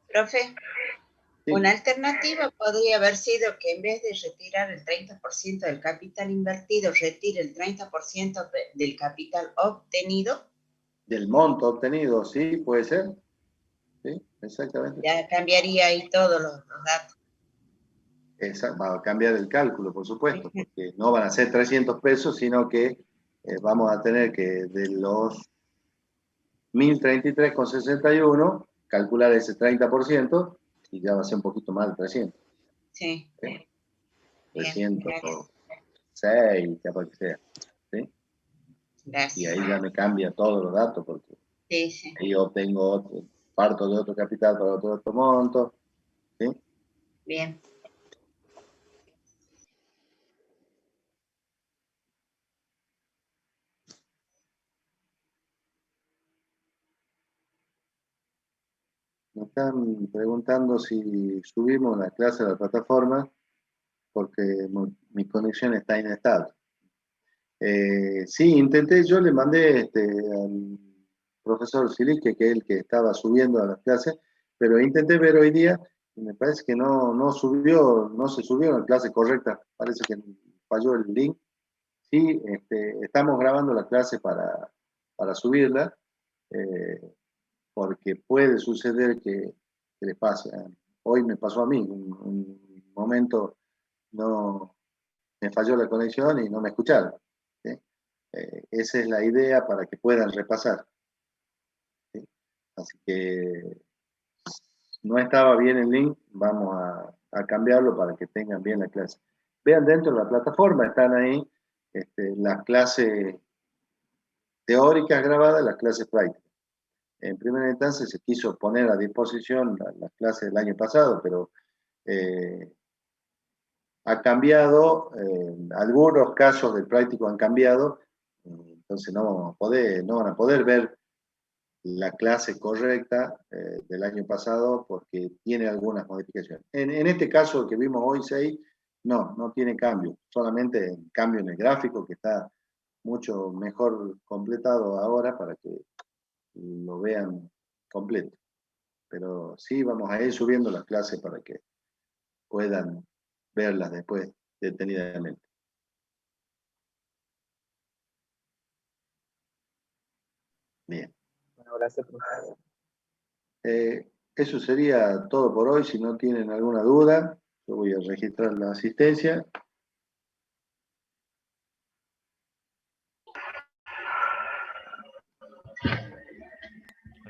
Profe, Sí. una alternativa podría haber sido que en vez de retirar el 30% del capital invertido, retire el 30% del capital obtenido. Del monto obtenido, sí, puede ser. Sí, exactamente. Ya cambiaría ahí todos los datos. Va a cambiar el cálculo, por supuesto, porque no van a ser 300 pesos, sino que vamos a tener que de los 1.033,61 calcular ese 30% y ya va a ser un poquito más de 300. Sí. ¿Sí? 306, capaz que sea. ¿Sí? Gracias. Y ahí ya me cambia todos los datos, porque sí. ahí obtengo parto de otro capital para otro monto. ¿Sí? Bien. Me están preguntando si subimos la clase a la plataforma. porque mi conexión está inestable. Sí, intenté, yo le mandé al profesor Silique, que es el que estaba subiendo a las clases, pero intenté ver hoy día y me parece que no subió, no se subió a la clase correcta, parece que falló el link. Sí, estamos grabando la clase para subirla, porque puede suceder que le pase. Hoy me pasó a mí, un momento no me falló la conexión y no me escucharon. ¿Sí? Esa es la idea para que puedan repasar. ¿Sí? Así que no estaba bien el link, vamos a cambiarlo para que tengan bien la clase. Vean dentro de la plataforma, están ahí las clases teóricas grabadas, las clases prácticas. En primera instancia se quiso poner a disposición las clases del año pasado, pero ha cambiado, algunos casos del práctico han cambiado, entonces no van a poder ver la clase correcta del año pasado porque tiene algunas modificaciones. En este caso que vimos hoy, 6, no tiene cambio, solamente cambio en el gráfico que está mucho mejor completado ahora para que lo vean completo. Pero sí vamos a ir subiendo las clases para que puedan verlas después detenidamente. Bien. Bueno, gracias, profesor. Eso sería todo por hoy. Si no tienen alguna duda, yo voy a registrar la asistencia.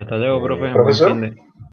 Hasta luego, profe. Buen Profesor. fin de.